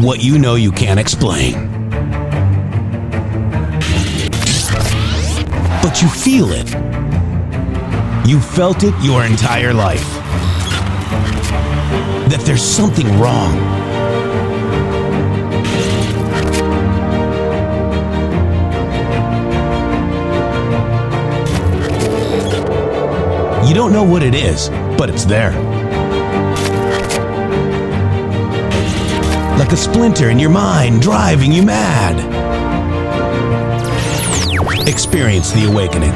what you know you can't explain. But you feel it. You felt it your entire life. That there's something wrong. You don't know what it is, but it's there. Like a splinter in your mind, driving you mad. Experience the awakening.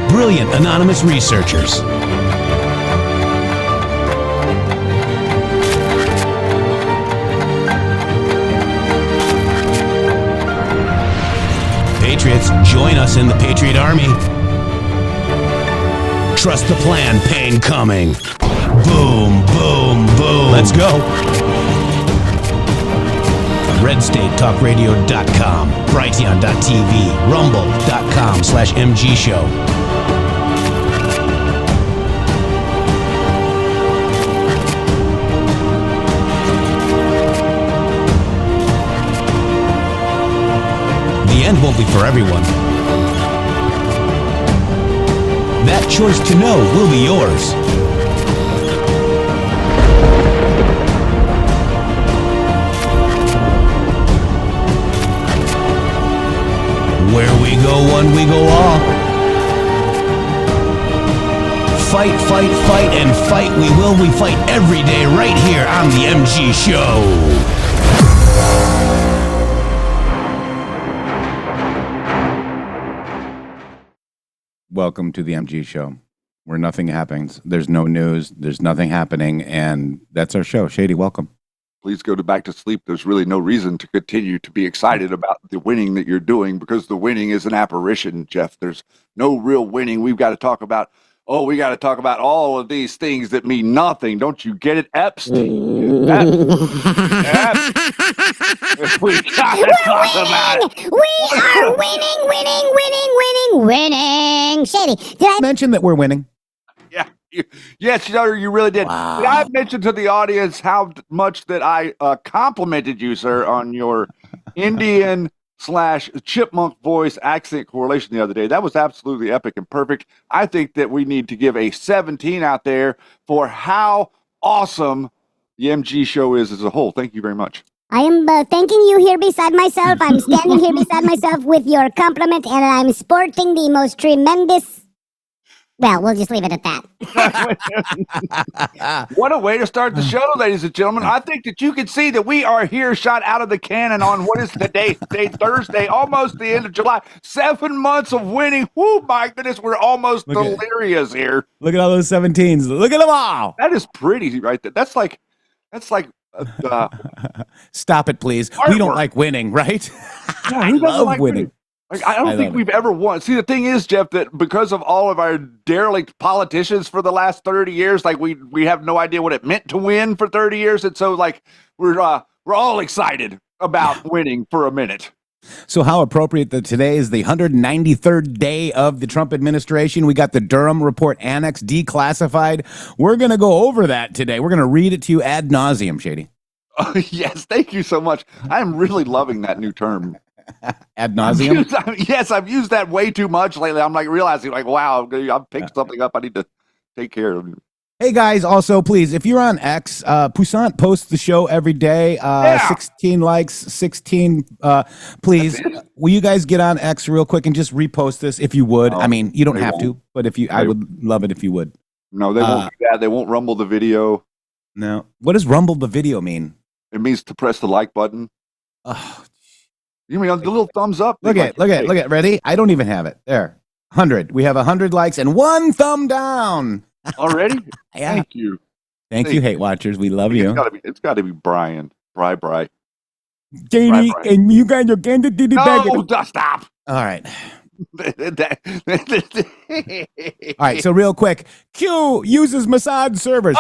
Brilliant anonymous researchers. Patriots, join us in the Patriot Army. Trust the plan, pain coming. Boom, boom, boom. Let's go. RedStateTalkRadio.com, Brighteon.tv, Rumble.com/MG Show. The end won't be for everyone. That choice to know will be yours. Where we go one, we go all. Fight, fight, fight, and fight we will. We fight every day right here on the MG Show. Welcome to the MG Show, where nothing happens. There's no news. There's nothing happening, and that's our show. Shady, welcome. Please go back to sleep. There's really no reason to continue to be excited about the winning that you're doing, because the winning is an apparition, Jeff. There's no real winning. We got to talk about all of these things that mean nothing. Don't you get it, Epstein? Epstein. We got to talk about it. We are winning. Shady, did I mention that we're winning? Yeah. Yes, you really did. Wow. Did I mention to the audience how much that I complimented you, sir, on your Indian/chipmunk voice accent correlation the other day? That was absolutely epic and perfect. I think that we need to give a 17 out there for how awesome the MG Show is as a whole. Thank you very much. I am thanking you here beside myself. I'm standing here beside myself with your compliment, and I'm sporting the most tremendous... Well, we'll just leave it at that. What a way to start the show, ladies and gentlemen. I think that you can see that we are here shot out of the cannon on what is today, Thursday, almost the end of July. 7 months of winning. Whoo, my goodness, we're almost delirious here. Look at all those 17s. Look at them all. That is pretty right there. That's like Stop it, please. Artwork. We don't like winning, right? Yeah, I love winning. Like, I don't think we've ever won. See, the thing is, Jeff, that because of all of our derelict politicians for the last 30 years, like we have no idea what it meant to win for 30 years. And so like we're all excited about winning for a minute. So how appropriate that today is the 193rd day of the Trump administration. We got the Durham Report Annex Declassified. We're going to go over that today. We're going to read it to you ad nauseum, Shady. Oh, yes, thank you so much. I'm really loving that new term. Ad nauseum? Yes, I've used that way too much lately. I'm like realizing, like, wow, I've picked something up I need to take care of. Hey guys, also please, if you're on X, Poussant posts the show every day. 16 likes, 16. Please, will you guys get on X real quick and just repost this if you would? I mean, you don't have to, but if you, I would love it if you would. No, they won't do that. They won't rumble the video. No. What does rumble the video mean? It means to press the like button. Oh, you mean the little thumbs up? Look at, ready? I don't even have it. There. 100. We have 100 likes and 1 thumb down. Already? Yeah. Thank you. Thank you, hate watchers. We love you. It's got to be Brian. Bri. Jamie, and you guys are going to do the No, stop. All right. All right, so real quick, Q uses massage servers.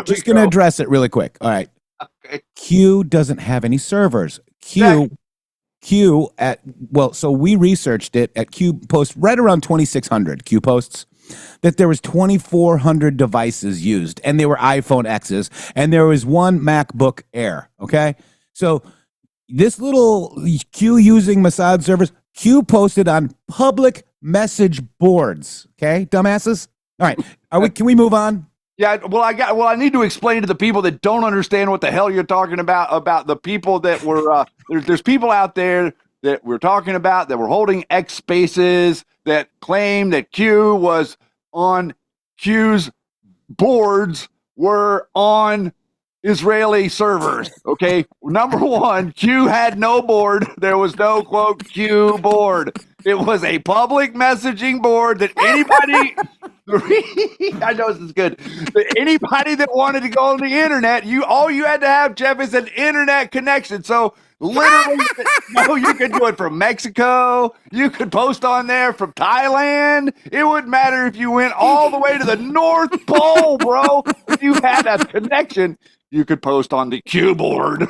Just gonna address it really quick. All right. Okay. Q doesn't have any servers. Q Q so we researched it at Q post right around 2,600 Q posts, that there was 2,400 devices used, and they were iPhone X's, and there was one MacBook Air. Okay, so this little Q using Mossad servers, Q posted on public message boards. Okay, dumbasses. All right, can we move on? Yeah, I need to explain to the people that don't understand what the hell you're talking about the people that were there's people out there that we're talking about that were holding X spaces that claim that Q was on Q's boards were on Israeli servers. Okay, number one, Q had no board. There was no quote Q board. It was a public messaging board that anybody. I know this is good. But anybody that wanted to go on the internet, all you had to have, Jeff, is an internet connection. So literally, you could do it from Mexico. You could post on there from Thailand. It wouldn't matter if you went all the way to the North Pole, bro. If you had a connection, you could post on the Q board.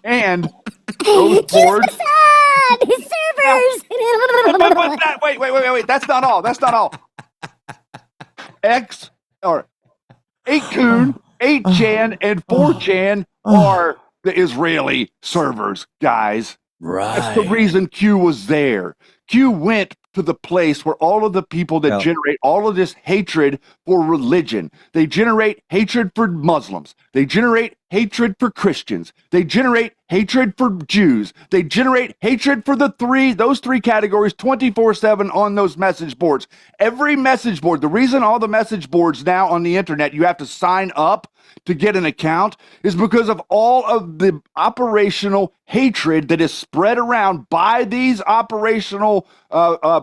And those boards. His servers. Wait. That's not all. X or 8kun, 8chan, and 4chan are the Israeli servers, guys. Right. That's the reason Q was there. Q went to the place where all of the people that generate all of this hatred for religion, they generate hatred for Muslims, they generate hatred for Christians, they generate hatred for Jews, they generate hatred for those three categories 24/7 on those message boards. Every message board, the reason all the message boards now on the internet, you have to sign up to get an account, is because of all of the operational hatred that is spread around by these operational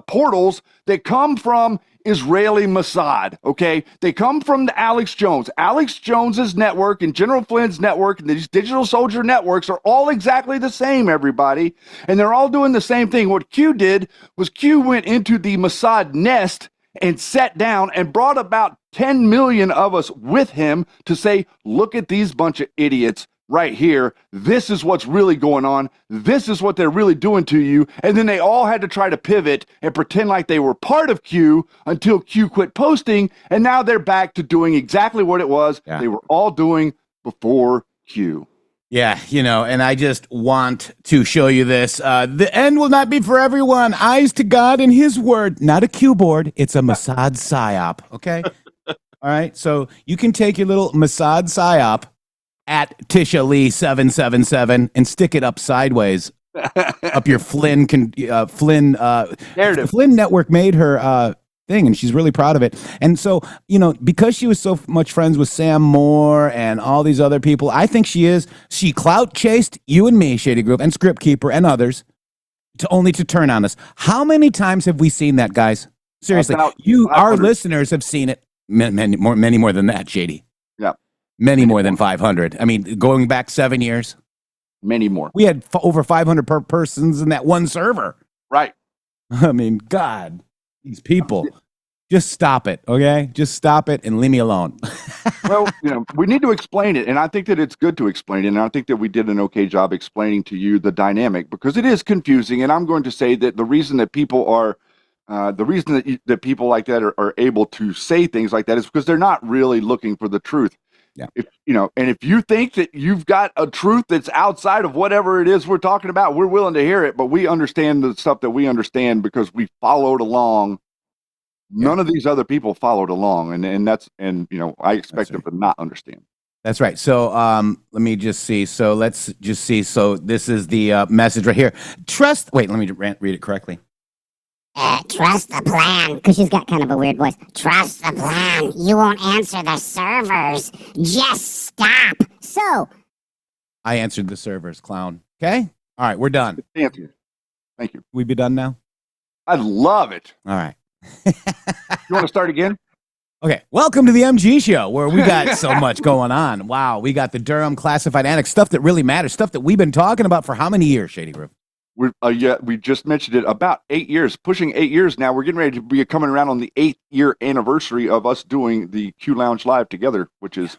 portals that come from Israeli Mossad, okay? They come from the Alex Jones. Alex Jones's network and General Flynn's network and these digital soldier networks are all exactly the same, everybody. And they're all doing the same thing. What Q did was Q went into the Mossad nest and sat down and brought about 10 million of us with him to say, look at these bunch of idiots right here. This is what's really going on. This is what they're really doing to you. And then they all had to try to pivot and pretend like they were part of Q until Q quit posting. And now they're back to doing exactly what it was they were all doing before Q. Yeah, and I just want to show you this. The end will not be for everyone. Eyes to God and his word. Not a Q board. It's a Mossad psyop, okay? All right, so you can take your little Mossad psyop at Tisha Lee 777 and stick it up sideways up your Flynn narrative. Flynn network made her thing, and she's really proud of it. And so, because she was so much friends with Sam Moore and all these other people, I think she clout chased you and me, Shady Group, and Script Keeper and others to turn on us. How many times have we seen that, guys? Seriously, our listeners have seen it many more than that, Shady. Yeah. Many more than 500. I mean, going back 7 years. Many more. We had over 500 per persons in that one server. Right. I mean, God, these people. Just stop it, okay? Just stop it and leave me alone. Well, we need to explain it, and I think that it's good to explain it, and I think that we did an okay job explaining to you the dynamic, because it is confusing, and I'm going to say that the reason that people are that people like that are able to say things like that is because they're not really looking for the truth. Yeah. If you think that you've got a truth that's outside of whatever it is we're talking about, we're willing to hear it, but we understand the stuff that we understand because we followed along. None of these other people followed along, I expect them to not understand. That's right. So let me just see. So let's just see. So this is the message right here. Wait, let me read it correctly. Trust the plan, because she's got kind of a weird voice. Trust the plan. You won't answer the servers. Just stop. So. I answered the servers, clown. Okay? All right, we're done. Thank you. We be done now? I love it. All right. You want to start again? Okay, welcome to the MG Show, where we got so much going on. Wow, we got the Durham Classified Annex, stuff that really matters, stuff that we've been talking about for how many years, Shady Group? We just mentioned it, about 8 years, pushing 8 years now. We're getting ready to be coming around on the 8th-year anniversary of us doing the Q Lounge Live together, which is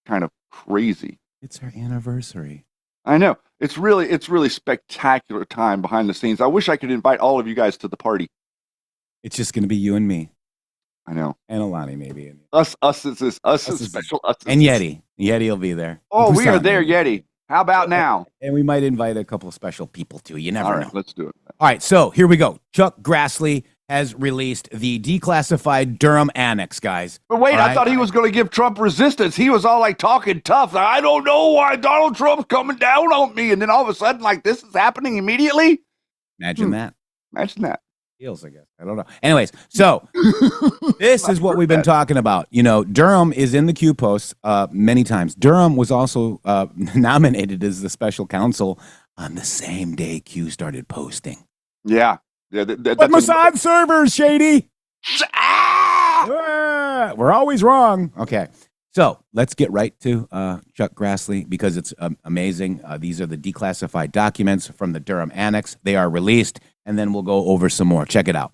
kind of crazy. It's our anniversary. I know. It's really spectacular time behind the scenes. I wish I could invite all of you guys to the party. It's just going to be you and me. I know. And Alani, maybe. Us is special. And Yeti. Yeti will be there. Oh, we are Busan, there, maybe. Yeti. How about now? And we might invite a couple of special people too. You never All right, know. let's do it. All right, so here we go. Chuck Grassley has released the declassified Durham Annex, guys. But wait, All I right? thought he was going to give Trump resistance. He was all like talking tough. I don't know why Donald Trump's coming down on me. And then all of a sudden, like, this is happening immediately. Imagine that. Imagine that. Feels, I guess. I don't know. Anyways, so this is what we've been talking about. You know, Durham is in the Q post many times. Durham was also nominated as the special counsel on the same day Q started posting. Yeah. But Mossad servers, Shady. We're always wrong. Okay. So let's get right to Chuck Grassley because it's amazing. These are the declassified documents from the Durham Annex. They are released, and then we'll go over some more. Check it out.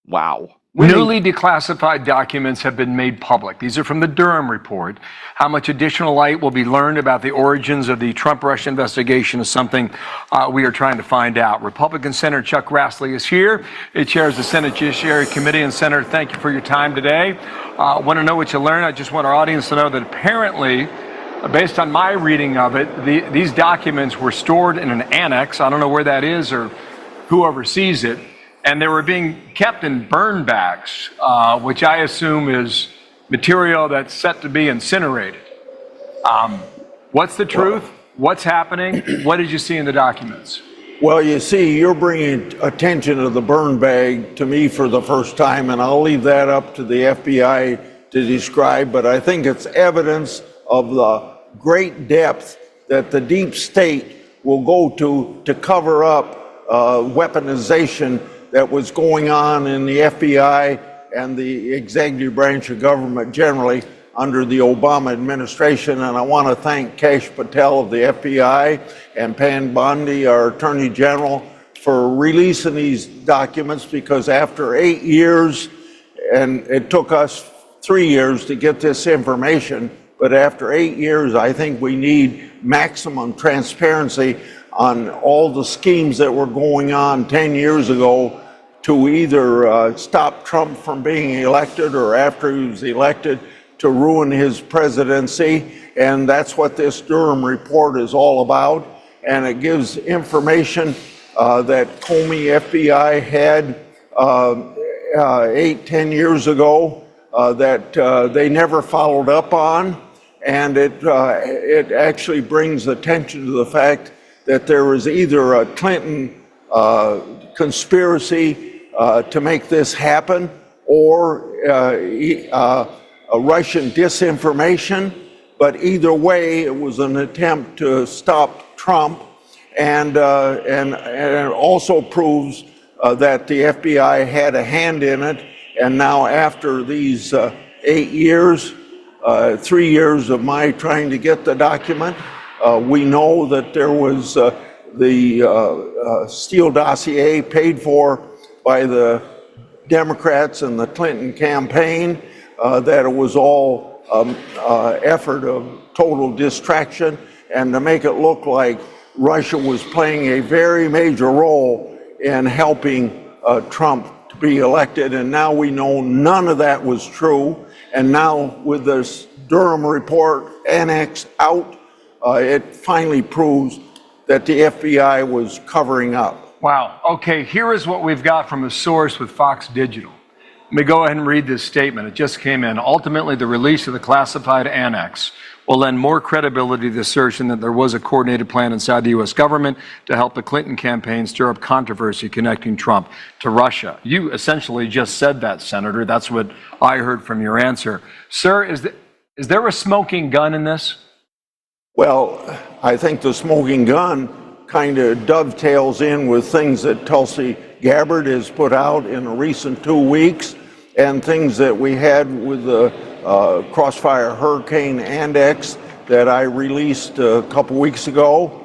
Wow. Newly declassified documents have been made public. These are from the Durham report. How much additional light will be learned about the origins of the Trump-Russia investigation is something we are trying to find out. Republican Senator Chuck Grassley is here. He chairs the Senate Judiciary Committee. And Senator, thank you for your time today. Want to know what you learned? I just want our audience to know that apparently, based on my reading of it, these documents were stored in an annex. I don't know where that is or who oversees it. And they were being kept in burn bags, which I assume is material that's set to be incinerated. What's the truth? What's happening? What did you see in the documents? Well, you see, you're bringing attention to the burn bag to me for the first time, and I'll leave that up to the FBI to describe, but I think it's evidence of the great depth that the deep state will go to cover up weaponization that was going on in the FBI and the executive branch of government generally under the Obama administration. And I want to thank Kash Patel of the FBI and Pan Bondi, our Attorney General, for releasing these documents, because after 8 years, and it took us 3 years to get this information, but after 8 years, I think we need maximum transparency on all the schemes that were going on 10 years ago to either stop Trump from being elected or after he was elected to ruin his presidency. And that's what this Durham report is all about. And it gives information that Comey FBI had 10 years ago that they never followed up on. And it actually brings attention to the fact that there was either a Clinton conspiracy to make this happen, or a Russian disinformation. But either way, it was an attempt to stop Trump, and it also proves that the FBI had a hand in it. And now, after these 8 years, 3 years of my trying to get the document, we know that there was the Steele dossier paid for by the Democrats and the Clinton campaign, that it was all effort of total distraction, and to make it look like Russia was playing a very major role in helping Trump to be elected. And now we know none of that was true. And now with this Durham report annex out, it finally proves that the FBI was covering up. Wow. Okay, here is what we've got from a source with Fox Digital. Let me go ahead and read this statement. It just came in. Ultimately, the release of the classified annex will lend more credibility to the assertion that there was a coordinated plan inside the U.S. government to help the Clinton campaign stir up controversy connecting Trump to Russia. You essentially just said that, Senator. That's what I heard from your answer. Sir, is there a smoking gun in this? Well, I think the smoking gun kind of dovetails in with things that Tulsi Gabbard has put out in the recent 2 weeks, and things that we had with the Crossfire Hurricane Index that I released a couple weeks ago.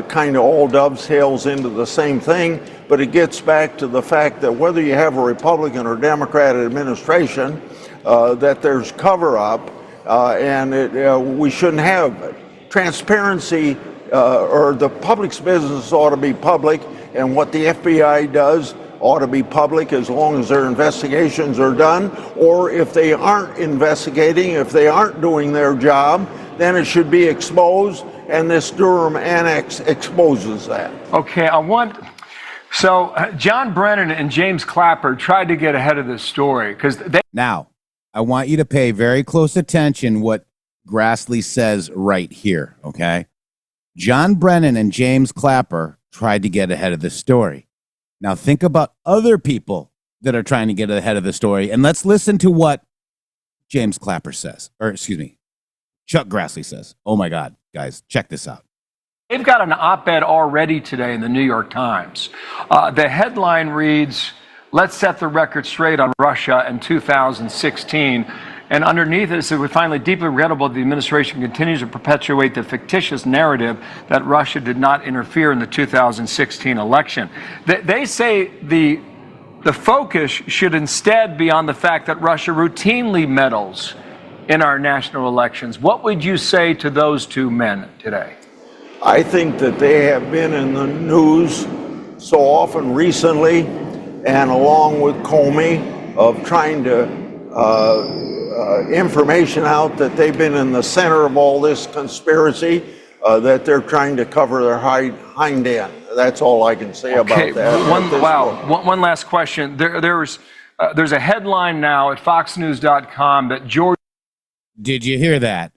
Kind of all dovetails into the same thing, but it gets back to the fact that whether you have a Republican or Democrat administration, that there's cover up, and we shouldn't have it. Transparency or the public's business ought to be public, and what the FBI does ought to be public as long as their investigations are done. Or if they aren't investigating, if they aren't doing their job, then it should be exposed, and this Durham Annex exposes that. Okay, so John Brennan and James Clapper tried to get ahead of this story because they. Now, I want you to pay very close attention what Grassley says right here, okay? John Brennan and James Clapper tried to get ahead of this story. Now think about other people that are trying to get ahead of the story, and let's listen to what James Clapper says, or excuse me, Chuck Grassley says. Oh my God, guys, check this out. They've got an op-ed already today in the New York Times. The headline reads, "Let's set the record straight on Russia in 2016." And underneath it says, "We find it deeply regrettable the administration continues to perpetuate the fictitious narrative that Russia did not interfere in the 2016 election." They say the focus should instead be on the fact that Russia routinely meddles in our national elections. What would you say to those two men today? I think that they have been in the news so often recently, and along with Comey, of trying to information out that they've been in the center of all this conspiracy, that they're trying to cover their hind end. That's all I can say about that. One last question. There's a headline now at foxnews.com that George. Did you hear that?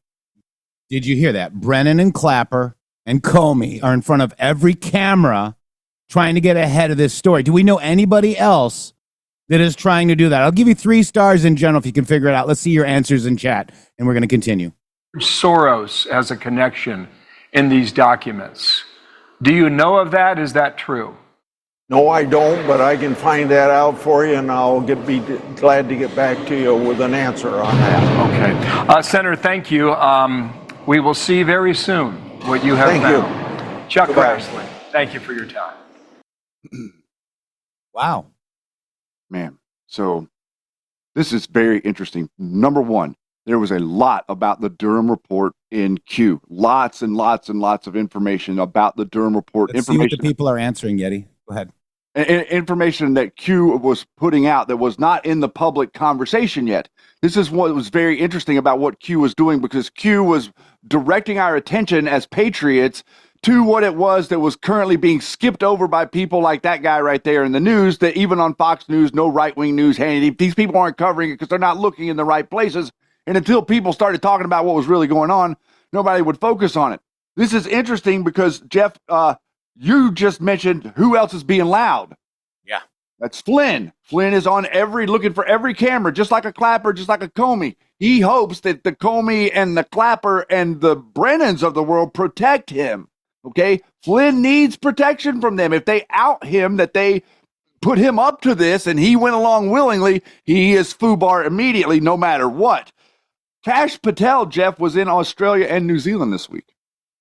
Did you hear that? Brennan and Clapper and Comey are in front of every camera trying to get ahead of this story. Do we know anybody else that is trying to do that? I'll give you 3 stars in general if you can figure it out. Let's see your answers in chat, and we're going to continue. Soros has a connection in these documents. Do you know of that? Is that true? No, I don't, but I can find that out for you, and I'll be glad to get back to you with an answer on that. Okay. Senator, thank you. We will see very soon what you have found. Thank you. Chuck Goodbye. Grassley, thank you for your time. Wow. Man, so this is very interesting. Number one, there was a lot about the Durham report in Q. Lots and lots and lots of information about the Durham report. Let's see what the people are answering, Yeti. Go ahead. Information that Q was putting out that was not in the public conversation yet. This is what was very interesting about what Q was doing, because Q was directing our attention as patriots to what it was that was currently being skipped over by people like that guy right there in the news, that even on Fox News, no right-wing news, these people aren't covering it because they're not looking in the right places. And until people started talking about what was really going on, nobody would focus on it. This is interesting because, Jeff, you just mentioned who else is being loud. Yeah. That's Flynn. Flynn is on looking for every camera, just like a Clapper, just like a Comey. He hopes that the Comey and the Clapper and the Brennans of the world protect him. Okay? Flynn needs protection from them. If they out him, that they put him up to this and he went along willingly, he is FUBAR immediately, no matter what. Kash Patel, Jeff, was in Australia and New Zealand this week.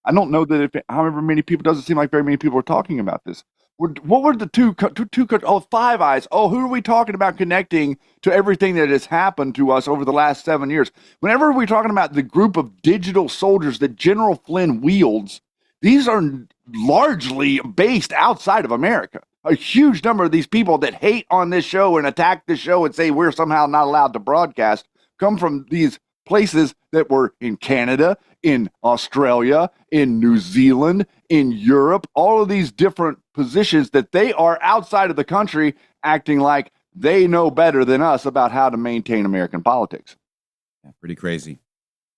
I don't know that however many people, doesn't seem like very many people are talking about this. What were the two Five Eyes? Oh, who are we talking about connecting to everything that has happened to us over the last 7 years? Whenever we're talking about the group of digital soldiers that General Flynn wields, these are largely based outside of America. A huge number of these people that hate on this show and attack this show and say we're somehow not allowed to broadcast come from these places that were in Canada, in Australia, in New Zealand, in Europe, all of these different positions that they are outside of the country acting like they know better than us about how to maintain American politics. Yeah, pretty crazy.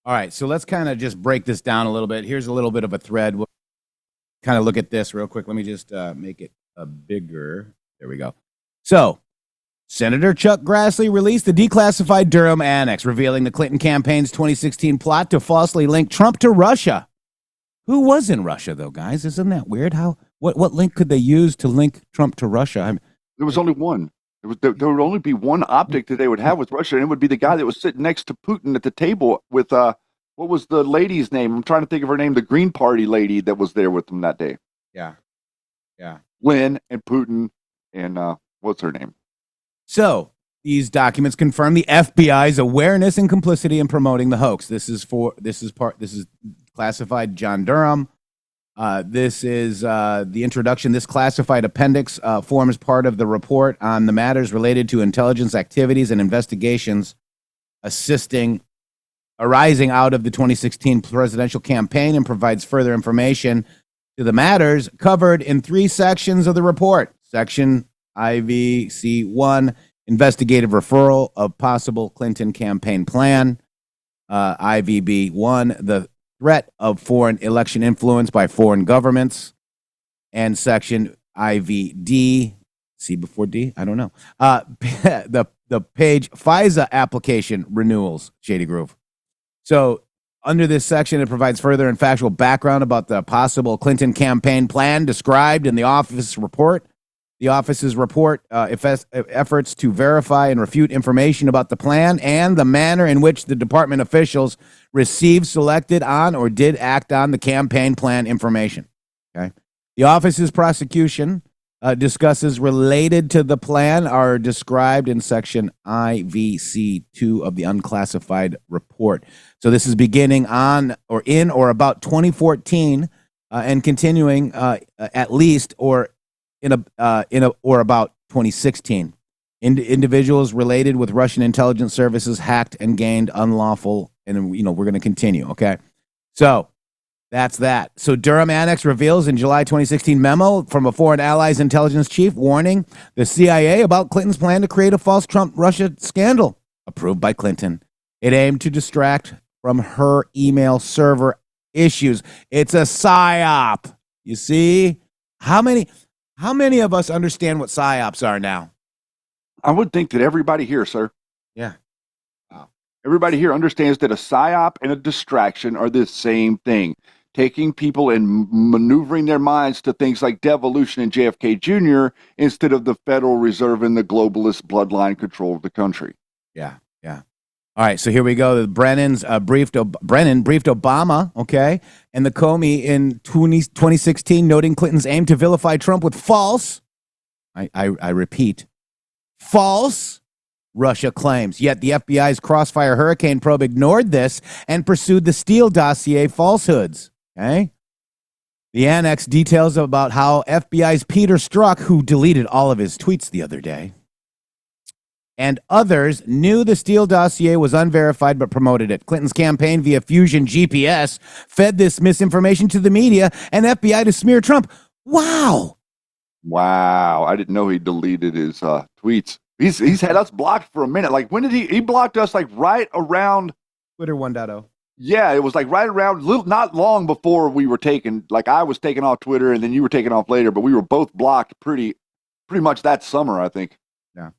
All right, so let's kind of just break this down a little bit. Here's a little bit of a thread. We'll kind of look at this real quick. Let me just make it bigger. There we go. So, Senator Chuck Grassley released the declassified Durham Annex, revealing the Clinton campaign's 2016 plot to falsely link Trump to Russia. Who was in Russia, though, guys? Isn't that weird? What link could they use to link Trump to Russia? There was only one. There would only be one optic that they would have with Russia, and it would be the guy that was sitting next to Putin at the table with, what was the lady's name? I'm trying to think of her name, the Green Party lady that was there with them that day. Yeah. Lynn and Putin and, what's her name? So, these documents confirm the FBI's awareness and complicity in promoting the hoax. This is classified John Durham. This is the introduction. This classified appendix forms part of the report on the matters related to intelligence activities and investigations arising out of the 2016 presidential campaign and provides further information to the matters covered in 3 sections of the report. Section IVC1, investigative referral of possible Clinton campaign plan. IVB1, the threat of foreign election influence by foreign governments. And section IVD, C before D, I don't know. The page FISA application renewals, Shady Groove. So under this section, it provides further and factual background about the possible Clinton campaign plan described in the office report. The office's report efforts to verify and refute information about the plan and the manner in which the department officials received, selected on, or did act on the campaign plan information. Okay. The office's prosecution discusses related to the plan are described in section IVC2 of the unclassified report. So this is beginning on or in or about 2014 and continuing at least or in or about 2016. Individuals related with Russian intelligence services hacked and gained unlawful, and we're going to continue. Okay, so that's that. So Durham Annex reveals in July 2016 memo from a foreign allies intelligence chief warning the CIA about Clinton's plan to create a false Trump-Russia scandal approved by Clinton. It aimed to distract from her email server issues. It's a psyop. You see? How many of us understand what psyops are now? I would think that everybody here, sir. Yeah. Everybody here understands that a psyop and a distraction are the same thing. Taking people and maneuvering their minds to things like devolution and JFK Jr. instead of the Federal Reserve and the globalist bloodline control of the country. Yeah. All right, so here we go. Brennan briefed Obama, okay, and the Comey in 2016, noting Clinton's aim to vilify Trump with false, I repeat, false Russia claims. Yet the FBI's Crossfire Hurricane probe ignored this and pursued the Steele dossier falsehoods. Okay. The annex details about how FBI's Peter Strzok, who deleted all of his tweets the other day, and others knew the Steele dossier was unverified but promoted it. Clinton's campaign via Fusion GPS fed this misinformation to the media and FBI to smear Trump. Wow. I didn't know he deleted his tweets. He's had us blocked for a minute. Like, when did he blocked us? Like right around Twitter 1.0. Yeah, it was like right around, not long before we were taken. Like, I was taken off Twitter and then you were taken off later, but we were both blocked pretty much that summer, I think. Yeah.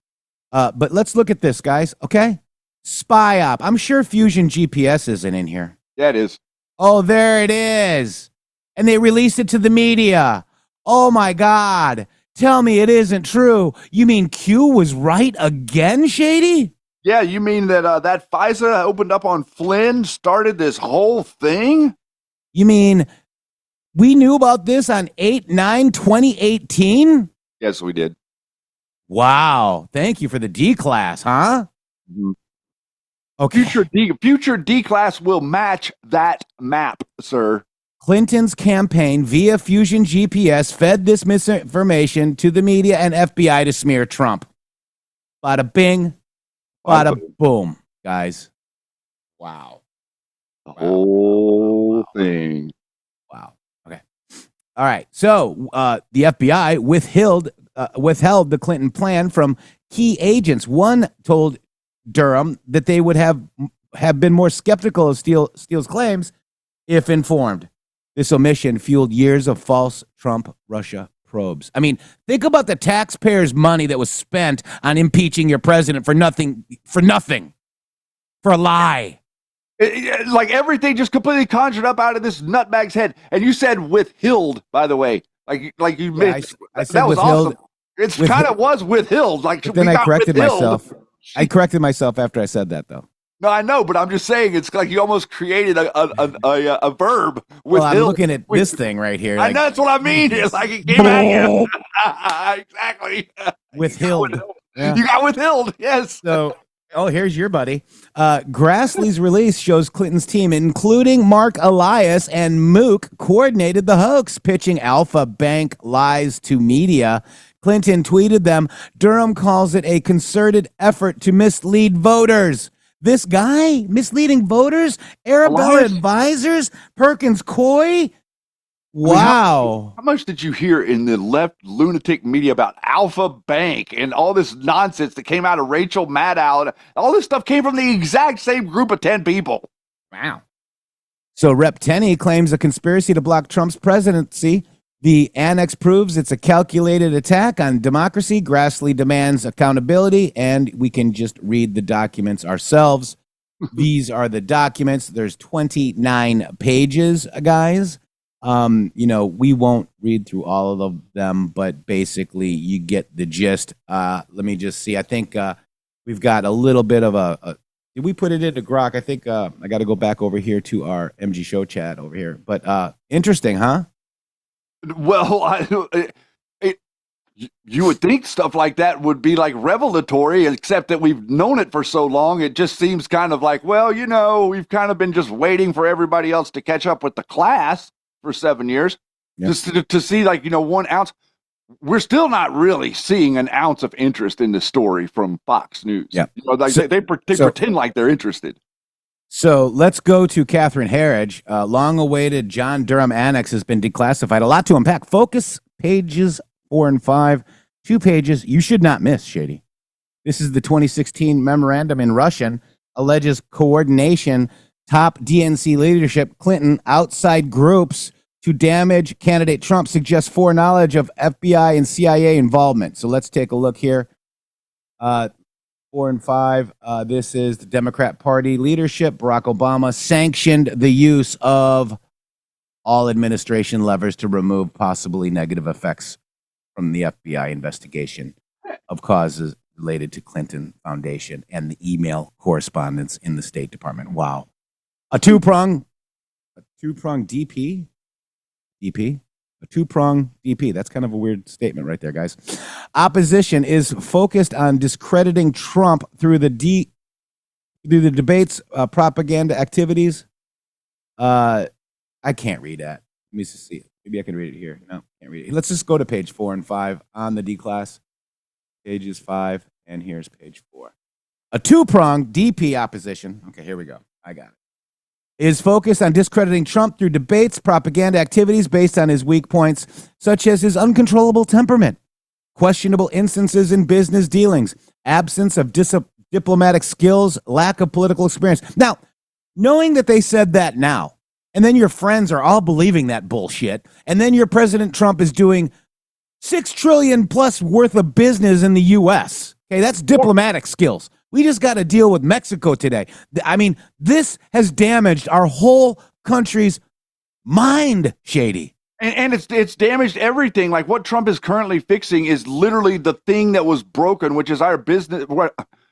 But let's look at this, guys. Okay. Spy op. I'm sure Fusion GPS isn't in here. Yeah, it is. Oh, there it is. And they released it to the media. Oh my God. Tell me it isn't true. You mean Q was right again, Shady? Yeah, you mean that that FISA opened up on Flynn started this whole thing? You mean we knew about this on 8/9/2018? Yes, we did. Wow. Thank you for the D class, huh? Mm-hmm. Okay. Future D class will match that map, sir. Clinton's campaign via Fusion GPS fed this misinformation to the media and FBI to smear Trump. Bada bing, bada boom, guys. Wow. The whole thing. Wow. Okay. All right. So the FBI withheld the Clinton plan from key agents. One told Durham that they would have been more skeptical of Steele's claims if informed. This omission fueled years of false Trump-Russia probes. I mean, think about the taxpayers' money that was spent on impeaching your president for nothing, for a lie. Like everything just completely conjured up out of this nutbag's head. And you said withheld, by the way. Like you missed. I said that was withheld. awesome. It's kind of was withheld. Like, but then I corrected myself. I corrected myself after I said that, though. No, I know, but I'm just saying it's like you almost created a verb. Well, I'm looking at this thing right here. Like, that's what I mean. It's like it came at you. Exactly. Withheld. You got withheld. Yes. So Oh, here's your buddy. Grassley's release shows Clinton's team, including Mark Elias and Mook, coordinated the hoax, pitching alpha bank lies to media. Clinton tweeted them. Durham calls it a concerted effort to mislead voters. This guy misleading voters? Arabella Elias? Advisors? Perkins Coy? Wow. How much did you hear in the left lunatic media about Alpha Bank and all this nonsense that came out of Rachel Maddow? All this stuff came from the exact same group of 10 people. Wow. So Rep. Tenney claims a conspiracy to block Trump's presidency. The annex proves it's a calculated attack on democracy. Grassley demands accountability, and we can just read the documents ourselves. These are the documents. There's 29 pages, guys. We won't read through all of them, but basically you get the gist. Let me just see. I think we've got a little bit of did we put it into Grok? I think I got to go back over here to our MG show chat over here. But interesting, huh? Well, you would think stuff like that would be like revelatory, except that we've known it for so long. It just seems kind of like, we've kind of been just waiting for everybody else to catch up with the class for 7 years. Yeah. Just to see 1 ounce. We're still not really seeing an ounce of interest in this story from Fox News. Yeah. They pretend like they're interested. So let's go to Catherine Herridge. Long-awaited John Durham Annex has been declassified. A lot to unpack. Focus pages 4 and 5. 2 pages you should not miss, Shady. This is the 2016 memorandum in Russian. Alleges coordination, top DNC leadership, Clinton, outside groups to damage candidate Trump, suggests foreknowledge of FBI and CIA involvement. So let's take a look here. 4 and 5. This is the Democrat Party leadership. Barack Obama sanctioned the use of all administration levers to remove possibly negative effects from the FBI investigation of causes related to Clinton Foundation and the email correspondence in the State Department. Wow. A two-prong DP? A two-prong DP. That's kind of a weird statement right there, guys. Opposition is focused on discrediting Trump through the debates, propaganda activities. I can't read that. Let me see it. Maybe I can read it here. No, can't read it. Let's just go to page 4 and 5 on the D-class. Pages 5, and here's page 4. A two-prong DP opposition. Okay, here we go. I got it. Is focused on discrediting Trump through debates, propaganda activities based on his weak points, such as his uncontrollable temperament, questionable instances in business dealings, absence of diplomatic skills, lack of political experience. Now, knowing that they said that now, and then your friends are all believing that bullshit, and then your President Trump is doing $6 trillion plus worth of business in the U.S. Okay, that's diplomatic skills. We just got to deal with Mexico today. I mean, this has damaged our whole country's mind, Shady. And it's damaged everything. Like what Trump is currently fixing is literally the thing that was broken, which is our business,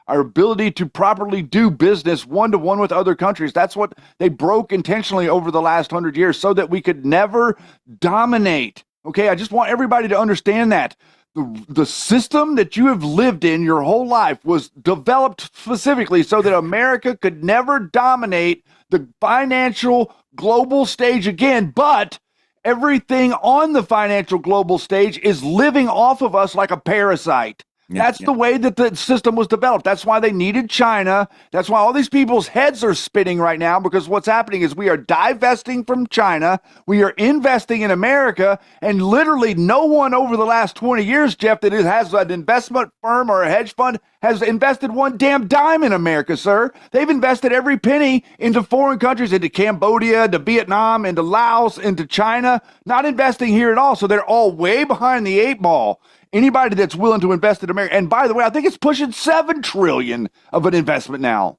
our ability to properly do business one-to-one with other countries. That's what they broke intentionally over the last 100 years so that we could never dominate. Okay, I just want everybody to understand that. The system that you have lived in your whole life was developed specifically so that America could never dominate the financial global stage again, but everything on the financial global stage is living off of us like a parasite. That's the way that the system was developed. That's why they needed China. That's why all these people's heads are spinning right now, because what's happening is we are divesting from China. We are investing in America. And literally no one over the last 20 years, Jeff, that has an investment firm or a hedge fund has invested one damn dime in America, sir. They've invested every penny into foreign countries, into Cambodia, into Vietnam, into Laos, into China, not investing here at all. So they're all way behind the 8 ball. Anybody that's willing to invest in America, and by the way, I think it's pushing $7 trillion of an investment now.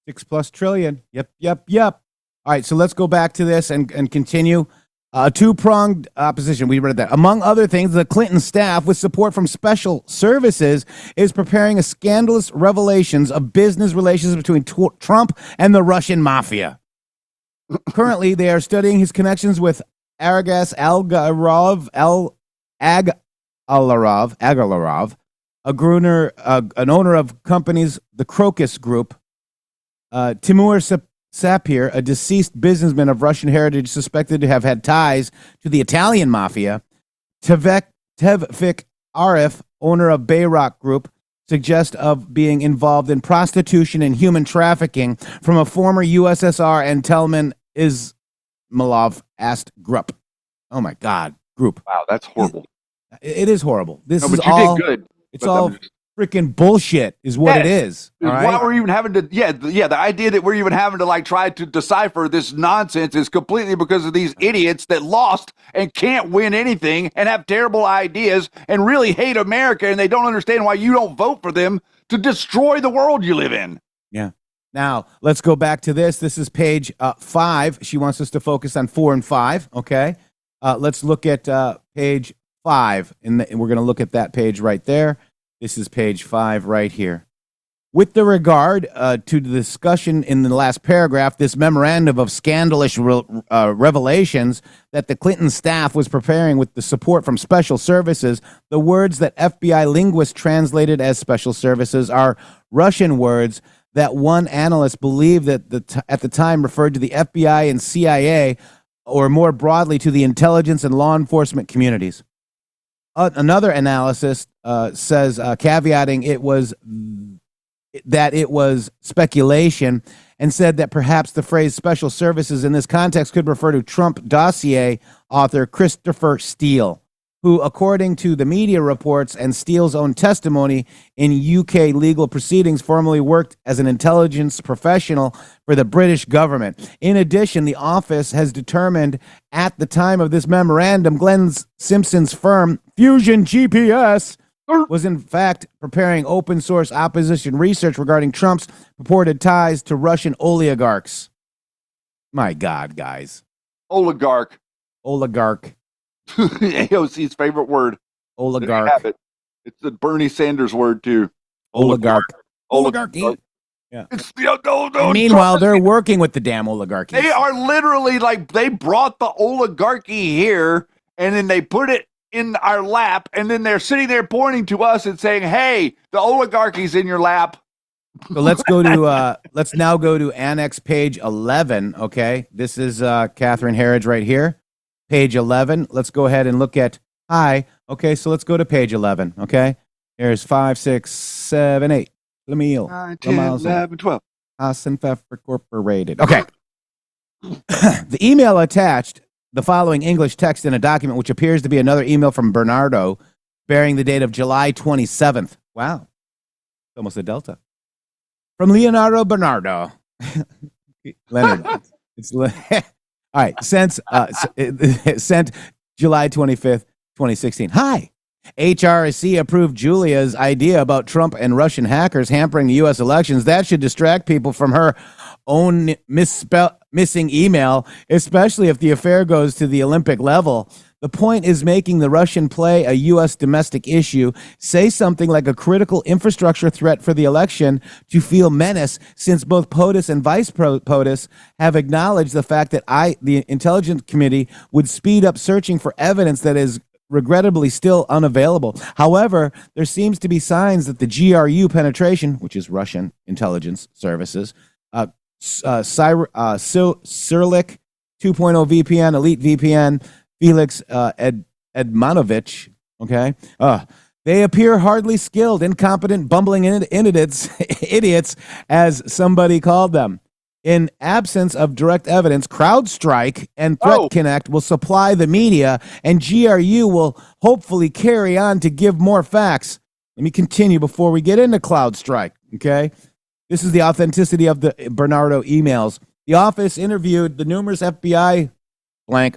6+ trillion. Yep. All right, so let's go back to this and continue. Two-pronged opposition. We read that. Among other things, the Clinton staff, with support from special services, is preparing a scandalous revelations of business relations between Trump and the Russian mafia. Currently, they are studying his connections with Agalarov, an owner of companies, the Crocus Group, Timur Sapir, a deceased businessman of Russian heritage suspected to have had ties to the Italian mafia, Tevfik Arif, owner of Bayrock Group, suggest of being involved in prostitution and human trafficking from a former USSR, and Telman Ismailov asked Grupp. Oh my God, Group. Wow, that's horrible. It is horrible. This No, is but you all did good. It's all freaking bullshit is what it is. All right? Why we're even having to, the idea that we're even having to like try to decipher this nonsense is completely because of these idiots that lost and can't win anything and have terrible ideas and really hate America, and they don't understand why you don't vote for them to destroy the world you live in. Yeah. Now, let's go back to this. This is page 5. She wants us to focus on 4 and 5, okay? Let's look at page 5, and we're going to look at that page right there. This is page 5 right here. With the regard to the discussion in the last paragraph, this memorandum of scandalous revelations that the Clinton staff was preparing with the support from special services, the words that FBI linguists translated as special services are Russian words that one analyst believed that at the time referred to the FBI and CIA, or more broadly to the intelligence and law enforcement communities. Another analysis says, caveating it was speculation, and said that perhaps the phrase special services in this context could refer to Trump dossier author Christopher Steele, who, according to the media reports and Steele's own testimony in UK legal proceedings, formerly worked as an intelligence professional for the British government. In addition, the office has determined at the time of this memorandum, Glenn Simpson's firm, Fusion GPS, was in fact preparing open source opposition research regarding Trump's purported ties to Russian oligarchs. My God, guys. Oligarch. AOC's favorite word. Oligarch. It's the Bernie Sanders word too. Oligarchy. Yeah. Meanwhile, they're working with the damn oligarchy. They are literally like, they brought the oligarchy here and then they put it in our lap, and then they're sitting there pointing to us and saying, hey, the oligarchy's in your lap. So let's go to let's now go to Annex page 11. Okay, this is Catherine Herridge right here, page 11. Let's go ahead and look at Okay, so let's go to page 11. Okay, there's 5, 6, 7, 8. Lemeal, 9, 10, 11, 12. Haas and Pfeffer Incorporated. Okay, the email attached the following English text in a document, which appears to be another email from Bernardo, bearing the date of July 27th. Wow, almost a delta. From Leonardo Bernardo. Leonard. All right. Sent July 25th, 2016. Hi. HRC approved Julia's idea about Trump and Russian hackers hampering the U.S. elections. That should distract people from her own missing email, especially if the affair goes to the Olympic level. The point is making the Russian play a U.S. domestic issue. Say something like a critical infrastructure threat for the election to feel menace, since both POTUS and Vice POTUS have acknowledged the fact that the Intelligence Committee would speed up searching for evidence that is regrettably still unavailable. However, there seems to be signs that the GRU penetration, which is Russian intelligence services, Cyrillic 2.0 VPN, Elite VPN, Felix Edmanovich, okay? They appear hardly skilled, incompetent, bumbling idiots, as somebody called them. In absence of direct evidence, CrowdStrike and Threat Connect will supply the media, and GRU will hopefully carry on to give more facts. Let me continue before we get into CrowdStrike, okay? This is the authenticity of the Bernardo emails. The office interviewed the numerous FBI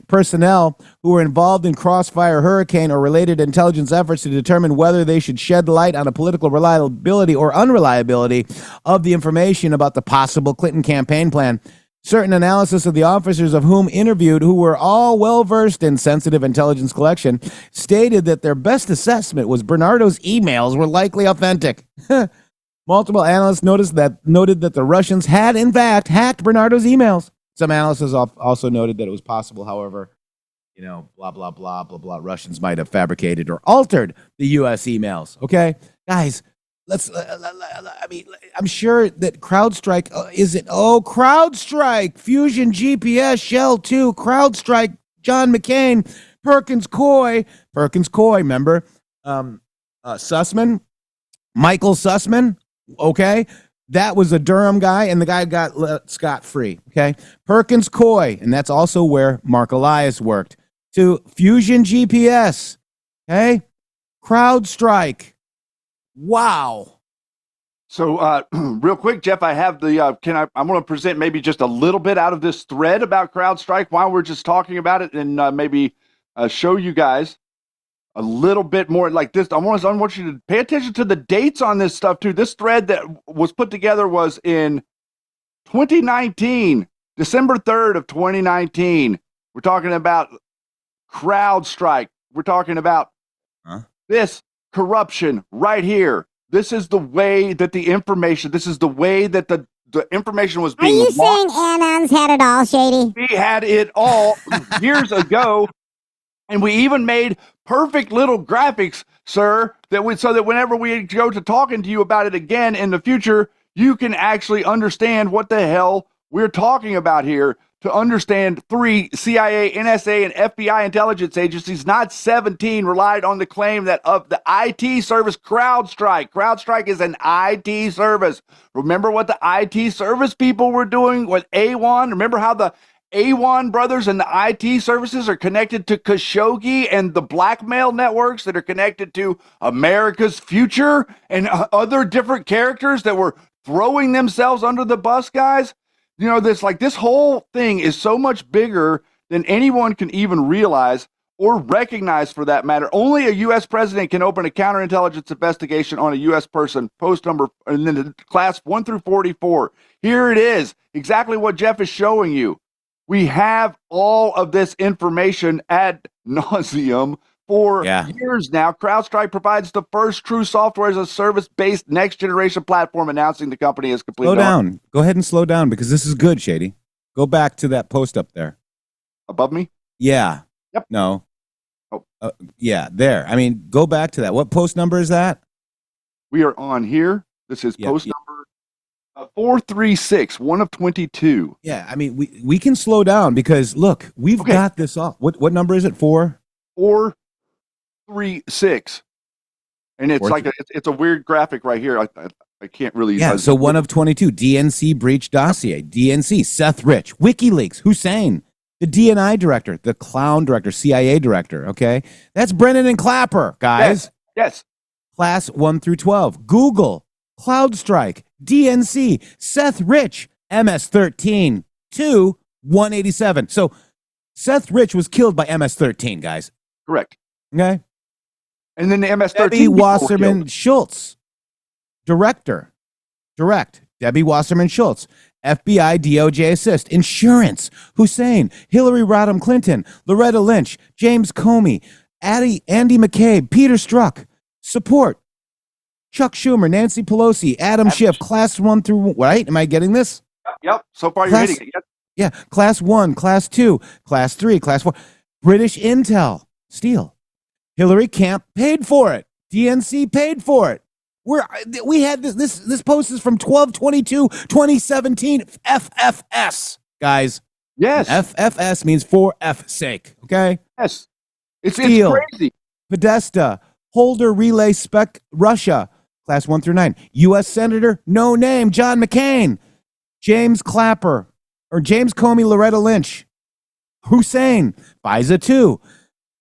personnel who were involved in Crossfire Hurricane or related intelligence efforts to determine whether they should shed light on a political reliability or unreliability of the information about the possible Clinton campaign plan. Certain analysis of the officers of whom interviewed, who were all well-versed in sensitive intelligence collection, stated that their best assessment was Bernardo's emails were likely authentic. Multiple analysts noted that the Russians had, in fact, hacked Bernardo's emails. Some analysts also noted that it was possible, however, blah, blah, blah, blah, blah. Russians might have fabricated or altered the U.S. emails. Okay, guys, I'm sure that CrowdStrike isn't. Oh, CrowdStrike, Fusion GPS, Shell 2, CrowdStrike, John McCain, Perkins Coie, remember? Sussman, Michael Sussman. Okay. That was a Durham guy, and the guy got let scot-free, okay? Perkins Coie, and that's also where Mark Elias worked, to Fusion GPS, okay? CrowdStrike. Wow. So, real quick, Jeff, I have the, I'm going to present maybe just a little bit out of this thread about CrowdStrike while we're just talking about it, and maybe show you guys a little bit more like this. I want you to pay attention to the dates on this stuff too. This thread that was put together was in 2019, December 3rd of 2019. We're talking about CrowdStrike. We're talking about this corruption right here. This is the way that the information was being. Are you saying Anons had it all, Shady? We had it all years ago. And we even made perfect little graphics, sir, so that whenever we go to talking to you about it again in the future, you can actually understand what the hell we're talking about here. To understand 3 CIA, NSA, and FBI intelligence agencies, not 17, relied on the claim that of the IT service CrowdStrike. CrowdStrike is an IT service. Remember what the IT service people were doing with A1? Remember how the A1 brothers and the IT services are connected to Khashoggi and the blackmail networks that are connected to America's future and other different characters that were throwing themselves under the bus, guys? This whole thing is so much bigger than anyone can even realize or recognize, for that matter. Only a U.S. president can open a counterintelligence investigation on a U.S. person, post number, and then class 1 through 44. Here it is, exactly what Jeff is showing you. We have all of this information ad nauseum for years now. CrowdStrike provides the first true software as a service-based next-generation platform, announcing the company has completed. Slow down. Go ahead and slow down, because this is good, Shady. Go back to that post up there. Above me? Yeah. Yep. No. Oh. Yeah, there. I mean, go back to that. What post number is that? We are on here. This is post number 436, 1 of 22. Yeah, I mean, we can slow down, because look, we've got this off. What number is it? 436, and it's it's a weird graphic right here. I can't really. Yeah, so 1 of 22. DNC breach dossier. DNC Seth Rich, WikiLeaks Hussein, the DNI director, the clown director, CIA director. Okay, that's Brennan and Clapper, guys. Yes. Class 1 through 12. Google, CloudStrike, DNC, Seth Rich, MS-13, 2, 187. So Seth Rich was killed by MS-13, guys. Correct. Okay. And then the MS-13. Debbie Wasserman Schultz, direct. Debbie Wasserman Schultz, FBI DOJ assist, insurance, Hussein, Hillary Rodham Clinton, Loretta Lynch, James Comey, Andy McCabe, Peter Strzok, support, Chuck Schumer, Nancy Pelosi, Adam Schiff, class 1 through, right? Am I getting this? Yep. So far you're hitting it. Yep. Yeah. Class 1, class 2, class 3, class 4. British Intel, Steele. Hillary Camp paid for it. DNC paid for it. We had this post is from 12/22/2017. FFS, guys. Yes. FFS means for F's sake. Okay. Yes. It's crazy. Podesta, Holder Relay Spec Russia, class 1 through 9. U.S. Senator, no name, John McCain. James Clapper, or James Comey, Loretta Lynch. Hussein, FISA 2.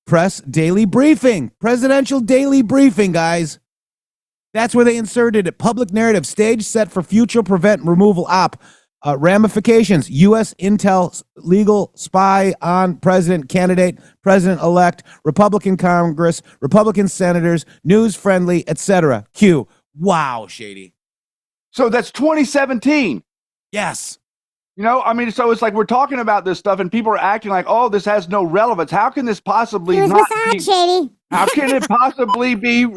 Press Daily Briefing, Presidential Daily Briefing, guys. That's where they inserted it. Public narrative, stage set for future prevent removal op. Ramifications, U.S. Intel legal spy on president candidate, president-elect, Republican Congress, Republican senators, news-friendly, etc. Q. Wow, Shady. So that's 2017. Yes. So it's like we're talking about this stuff and people are acting like, oh, this has no relevance. How can this possibly not be, Shady? How can it possibly be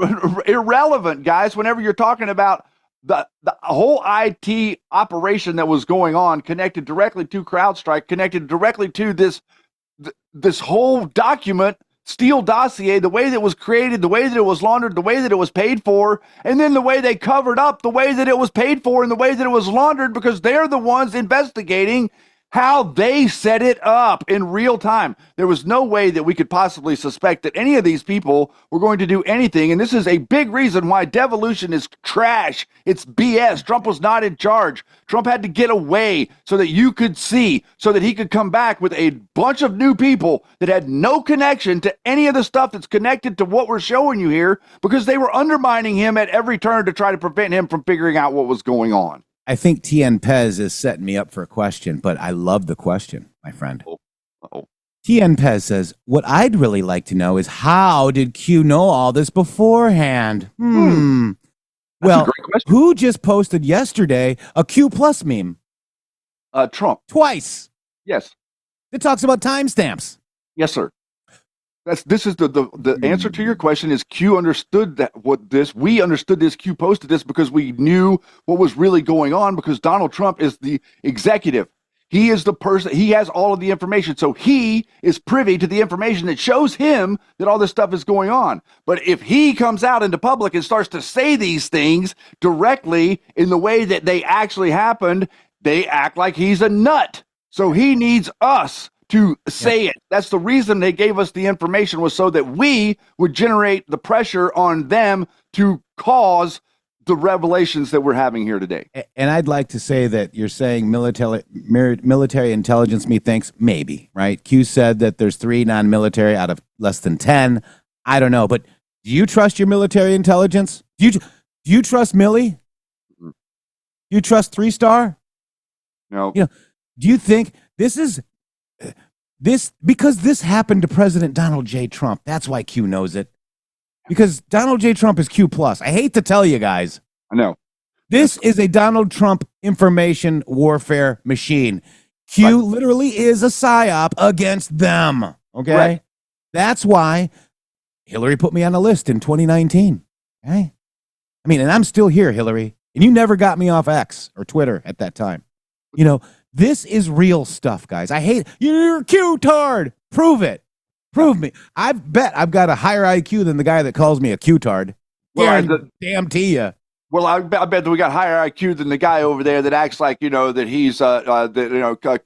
irrelevant, guys, whenever you're talking about the whole IT operation that was going on, connected directly to CrowdStrike, connected directly to this this whole document, Steele dossier, the way that it was created, the way that it was laundered, the way that it was paid for, and then the way they covered up the way that it was paid for and the way that it was laundered, because they're the ones investigating how they set it up in real time. There was no way that we could possibly suspect that any of these people were going to do anything. And this is a big reason why devolution is trash. It's BS. Trump was not in charge. Trump had to get away so that you could see, so that he could come back with a bunch of new people that had no connection to any of the stuff that's connected to what we're showing you here, because they were undermining him at every turn to try to prevent him from figuring out what was going on. I think TN Pez is setting me up for a question, but I love the question, my friend. TN Pez says, what I'd really like to know is, how did Q know all this beforehand? Well, who just posted yesterday a Q plus meme? Trump. Twice. Yes. It talks about timestamps. Yes, sir. This is the answer to your question is Q understood we understood this. Q posted this because we knew what was really going on, because Donald Trump is the executive. He is the person, he has all of the information. So he is privy to the information that shows him that all this stuff is going on. But if he comes out into public and starts to say these things directly in the way that they actually happened, they act like he's a nut. So he needs us to say it. That's the reason they gave us the information, was so that we would generate the pressure on them to cause the revelations that we're having here today. And I'd like to say that you're saying military intelligence, methinks, maybe, right? Q said that there's 3 non-military out of less than 10. I don't know, but do you trust your military intelligence? Do you trust Milley? Do you trust 3-star? No. Do you think this is because this happened to President Donald J. Trump? That's why Q knows it. Because Donald J. Trump is Q plus. I hate to tell you guys. I know. This is a Donald Trump information warfare machine. Q literally is a psyop against them. Okay? Right. That's why Hillary put me on a list in 2019. Okay? I mean, and I'm still here, Hillary. And you never got me off X or Twitter at that time. This is real stuff, guys. I hate you're a Q-tard. Prove it. Prove me. I bet I've got a higher IQ than the guy that calls me a Q-tard. Damn to you. Well, I bet that we got higher IQ than the guy over there that acts like, that he's,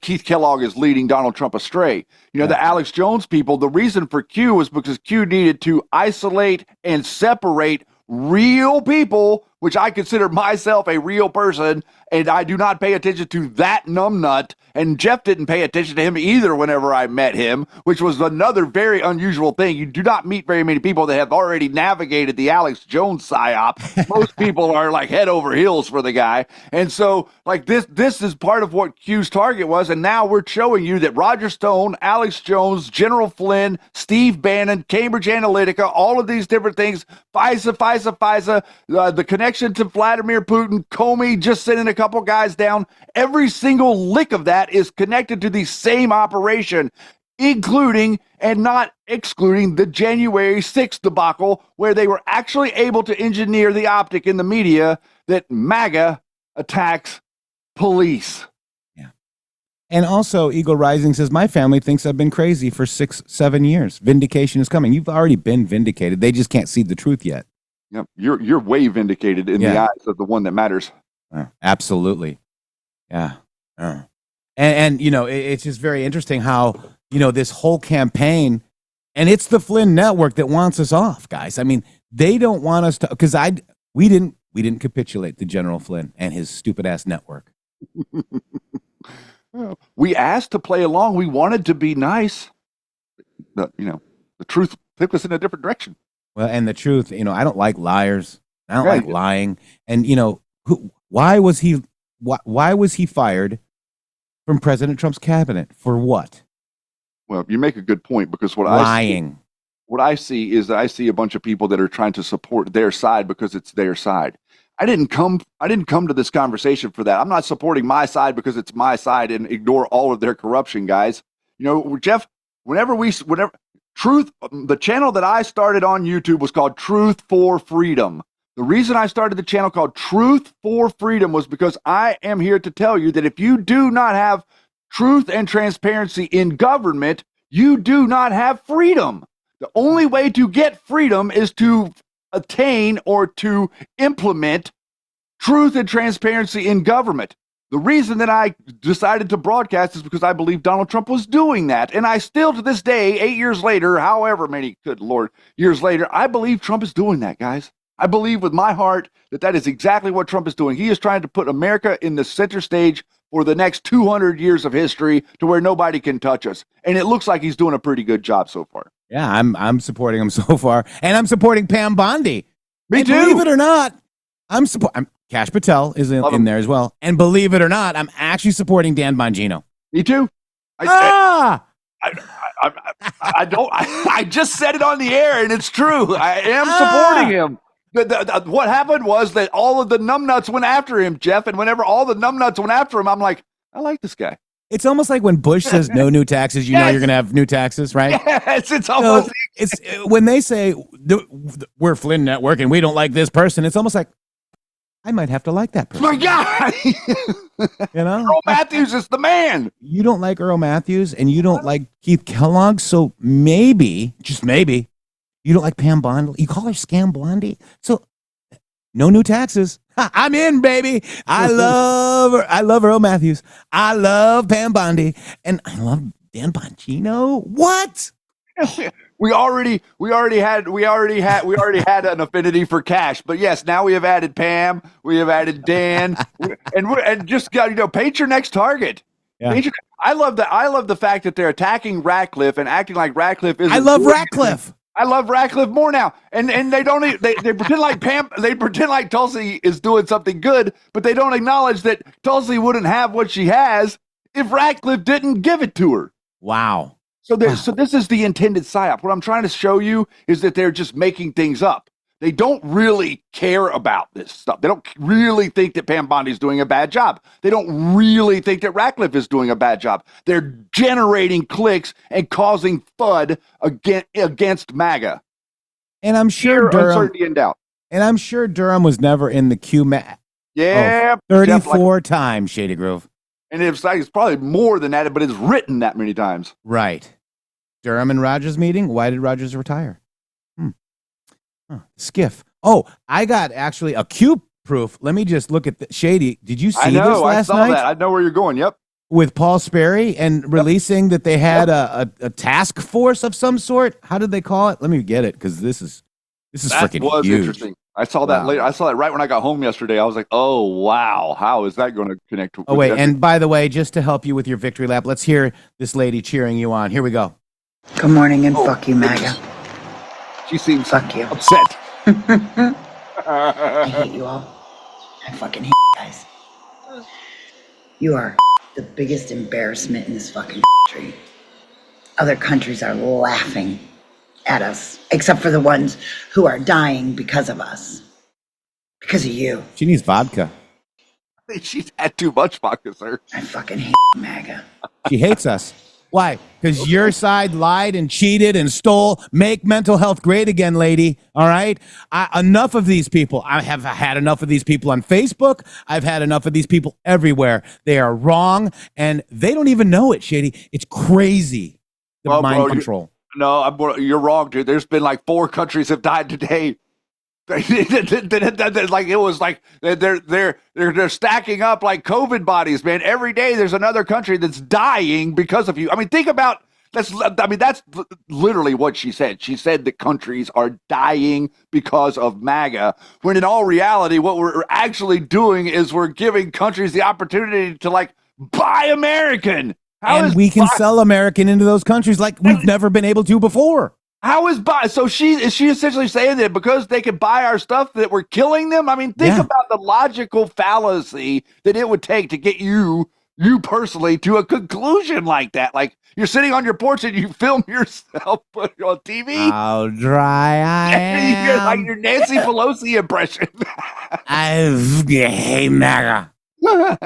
Keith Kellogg is leading Donald Trump astray. The Alex Jones people, the reason for Q was because Q needed to isolate and separate real people, which I consider myself a real person, and I do not pay attention to that numbnut. And Jeff didn't pay attention to him either whenever I met him, which was another very unusual thing. You do not meet very many people that have already navigated the Alex Jones psyop. Most people are like head over heels for the guy. And so this is part of what Q's target was. And now we're showing you that Roger Stone, Alex Jones, General Flynn, Steve Bannon, Cambridge Analytica, all of these different things, FISA, the connection to Vladimir Putin, Comey just sending a couple guys down. Every single lick of that is connected to the same operation, including and not excluding the January 6th debacle, where they were actually able to engineer the optic in the media that MAGA attacks police. Yeah. And also, Eagle Rising says, my family thinks I've been crazy for 6-7 years. Vindication is coming. You've already been vindicated. They just can't see the truth yet. Yep. You're way vindicated in the eyes of the one that matters. Absolutely. Yeah. And it's just very interesting how, this whole campaign, and it's the Flynn network that wants us off, guys. I mean, they don't want us to, because we didn't capitulate to General Flynn and his stupid ass network. We asked to play along. We wanted to be nice. The truth took us in a different direction. Well, and the truth, I don't like liars. I don't like lying. And why was he fired from President Trump's cabinet? For what? Well, you make a good point, because lying. What I see is that I see a bunch of people that are trying to support their side because it's their side. I didn't come to this conversation for that. I'm not supporting my side because it's my side and ignore all of their corruption, guys. Jeff, whenever Truth, the channel that I started on YouTube was called Truth for Freedom. The reason I started the channel called Truth for Freedom was because I am here to tell you that if you do not have truth and transparency in government, you do not have freedom. The only way to get freedom is to attain or to implement truth and transparency in government. The reason that I decided to broadcast is because I believe Donald Trump was doing that. And I still, to this day, 8 years later, however many, good Lord, years later, I believe Trump is doing that, guys. I believe with my heart that that is exactly what Trump is doing. He is trying to put America in the center stage for the next 200 years of history to where nobody can touch us. And it looks like he's doing a pretty good job so far. Yeah, I'm supporting him so far. And I'm supporting Pam Bondi. Me too. Believe it or not, I'm Kash Patel is in there as well. And believe it or not, I'm actually supporting Dan Bongino. Me too. I just said it on the air, and it's true. I am supporting him. What happened was that all of the numbnuts went after him, Jeff, and whenever all the numbnuts went after him, I'm like, I like this guy. It's almost like when Bush says no new taxes, you know you're going to have new taxes, right? Yes, it's almost. So it's when they say we're Flynn Network and we don't like this person, it's almost like I might have to like that person. My God, you know, Earl Matthews is the man. You don't like Earl Matthews and you don't like Keith Kellogg, so maybe, just maybe, you don't like Pam Bondi. You call her Scam Blondie, so no new taxes. I'm in, baby. I love her. I love Earl Matthews. I love Pam Bondi, and I love Dan Bongino. What? We already had an affinity for Cash, but yes, now we have added Pam, we have added Dan, and just got paint your next target. Yeah. I love the fact that they're attacking Ratcliffe and acting like Ratcliffe is. I love Ratcliffe. I love Ratcliffe more now, and they don't they pretend like they pretend like Tulsi is doing something good, but they don't acknowledge that Tulsi wouldn't have what she has if Ratcliffe didn't give it to her. Wow. So this is the intended psyop. What I'm trying to show you is that they're just making things up. They don't really care about this stuff. They don't really think that Pam Bondi is doing a bad job. They don't really think that Ratcliffe is doing a bad job. They're generating clicks and causing FUD against MAGA. And I'm sure Fear, uncertainty, and doubt. And I'm sure Durham was never in the QMAT. Yeah, 34 times, Shady Grove. And it's probably more than that, but it's written that many times. Right. Durham and Rogers meeting. Why did Rogers retire? Skiff. Oh, I got actually a Q proof. Let me just look at the Shady. Did you see this last I saw night? That. I know where you're going. Yep. With Paul Sperry and releasing that they had a task force of some sort. How did they call it? Let me get it because this is freaking huge. That was interesting. I saw that later. I saw that right when I got home yesterday. I was like, oh, wow. How is that going to connect? Oh, wait. And by the way, just to help you with your victory lap, let's hear this lady cheering you on. Here we go. Good morning and fuck you, MAGA. She seems fuck you. upset. I hate you all. I fucking hate you guys. You are the biggest embarrassment in this fucking country. Other countries are laughing at us, except for the ones who are dying because of us. Because of you. She needs vodka. I think she's had too much vodka, sir. I fucking hate MAGA. She hates us. Why? Because your side lied and cheated and stole. Make mental health great again, lady. All right? Enough of these people. I have had enough of these people on Facebook. I've had enough of these people everywhere. They are wrong, and they don't even know it, Shady. It's crazy, the mind control. You're wrong, dude. There's been like 4 countries have died today. Like it was like they're stacking up like COVID bodies, man. Every day there's another country that's dying because of you. I mean, think about that's literally what she said. She said that countries are dying because of MAGA, when in all reality, what we're actually doing is we're giving countries the opportunity to like buy American. And we can sell American into those countries like we've never been able to before. How is so is she essentially saying that because they could buy our stuff that we're killing them? I mean, think about the logical fallacy that it would take to get you personally to a conclusion like that. Like you're sitting on your porch and you film yourself put it on TV. How dry I am. You're like your Nancy Pelosi impression. I hate MAGA. All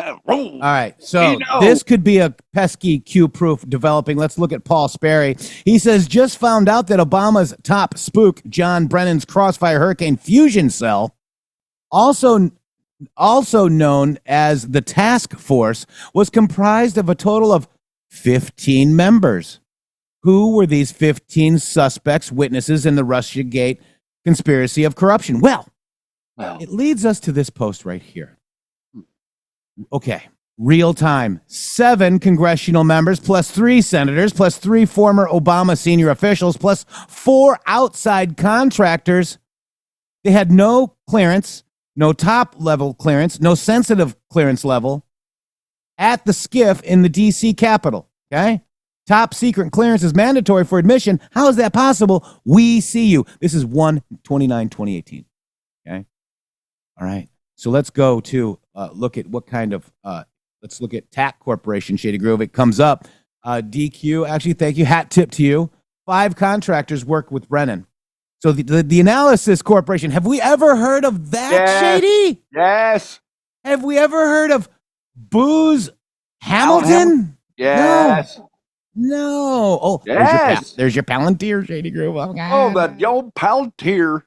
right, so this could be a pesky Q-proof developing. Let's look at Paul Sperry. He says, just found out that Obama's top spook, John Brennan's Crossfire Hurricane Fusion Cell, also known as the Task Force, was comprised of a total of 15 members. Who were these 15 suspects, witnesses in the Russiagate conspiracy of corruption? Well, it leads us to this post right here. Okay. Real time. 7 congressional members, plus 3 senators, plus 3 former Obama senior officials, plus 4 outside contractors. They had no clearance, no top level clearance, no sensitive clearance level at the SCIF in the D.C. Capitol. Okay. Top secret clearance is mandatory for admission. How is that possible? We see you. This is 1/29/2018. Okay. All right. So let's go to look at what kind of, let's look at TAC Corporation, Shady Grove. It comes up. DQ, actually, thank you. Hat tip to you. 5 contractors work with Brennan. So the Analysis Corporation, have we ever heard of that, Yes. Shady? Yes. Have we ever heard of Booz Hamilton? Yes. No. Oh, Yes. there's your Palantir, Shady Grove. Okay. Oh, that old Palantir.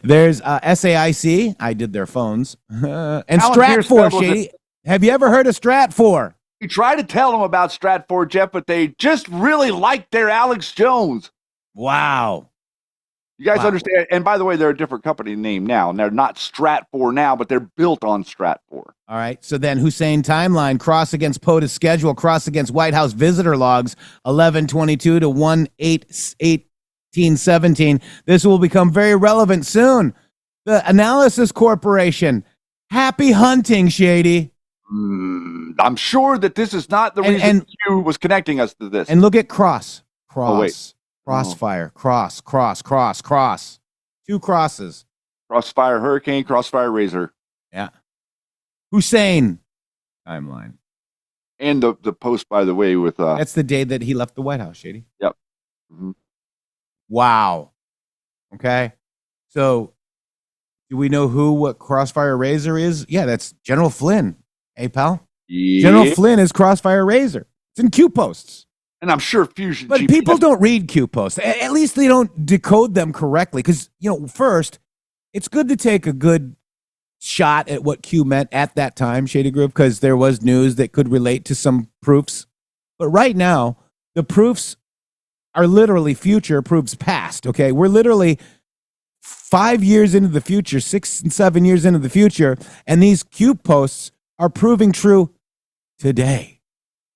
There's SAIC. I did their phones. And Palantir Stratfor, was Shady. Have you ever heard of Stratfor? We tried to tell them about Stratfor, Jeff, but they just really liked their Alex Jones. Wow. You guys Wow. understand? And by the way, they're a different company name now, and they're not Stratfor now, but they're built on Stratfor. All right. So then Hussein timeline, cross against POTUS schedule, cross against White House visitor logs, 11/22 to 1/18/17. This will become very relevant soon. The Analysis Corporation. Happy hunting, Shady. I'm sure that this is not the reason Q was connecting us to this. And look at cross. Oh, wait. Crossfire. Cross. 2 crosses. Crossfire Hurricane, Crossfire Razor. Yeah. Hussein timeline. And the post, by the way, with That's the day that he left the White House, Shady. Yep. Mm-hmm. Wow. Okay. So do we know what Crossfire Razor is? Yeah, that's General Flynn. Hey, pal. Yeah. General Flynn is Crossfire Razor. It's in Q posts. And I'm sure Fusion But GPS people don't read Q posts. At least they don't decode them correctly. Because, first, it's good to take a good shot at what Q meant at that time, Shady Grove, because there was news that could relate to some proofs. But right now, the proofs are literally future proofs past, okay? We're literally 5 years into the future, 6 and 7 years into the future, and these Q posts are proving true today.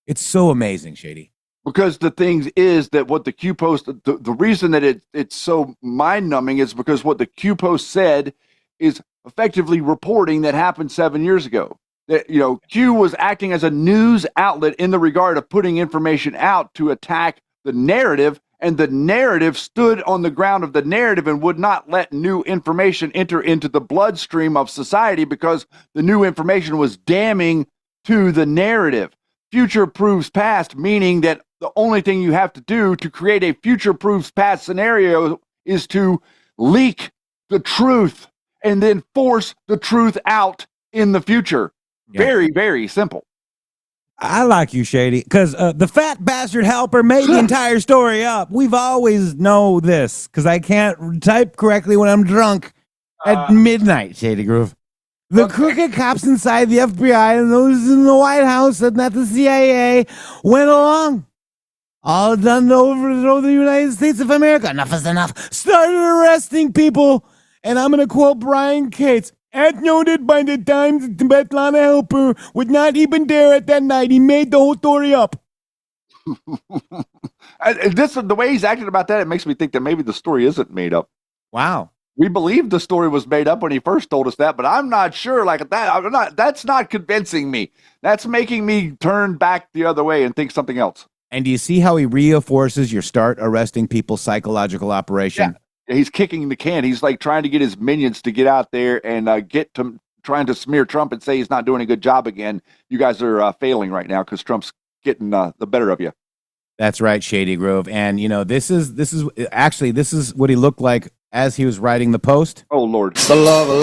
It's so amazing, Shady. Because the thing is that what the Q post, the reason that it's so mind-numbing is because what the Q post said is effectively reporting that happened 7 years ago. That, Q was acting as a news outlet in the regard of putting information out to attack the narrative, and the narrative stood on the ground of the narrative and would not let new information enter into the bloodstream of society because the new information was damning to the narrative. Future proves past, meaning that the only thing you have to do to create a future proves past scenario is to leak the truth and then force the truth out in the future. Yeah. Very, very simple. I like you, Shady, because the fat bastard helper made the entire story up. We've always know this because I can't type correctly when I'm drunk at midnight, Shady Groove. The crooked cops inside the FBI and those in the White House and at the CIA went along. All done to overthrow the United States of America. Enough is enough. Started arresting people. And I'm going to quote Brian Cates. As noted by the Times, the Svetlana helper was not even there at that night. He made the whole story up. The way he's acting about that, it makes me think that maybe the story isn't made up. Wow. We believed the story was made up when he first told us that, but I'm not sure. That's not convincing me. That's making me turn back the other way and think something else. And do you see how he reinforces your start arresting people psychological operation? Yeah, he's kicking the can. He's like trying to get his minions to get out there and trying to smear Trump and say he's not doing a good job again. You guys are failing right now because Trump's getting the better of you. That's right, Shady Grove. And this is what he looked like as he was writing the post. Oh Lord, the lover,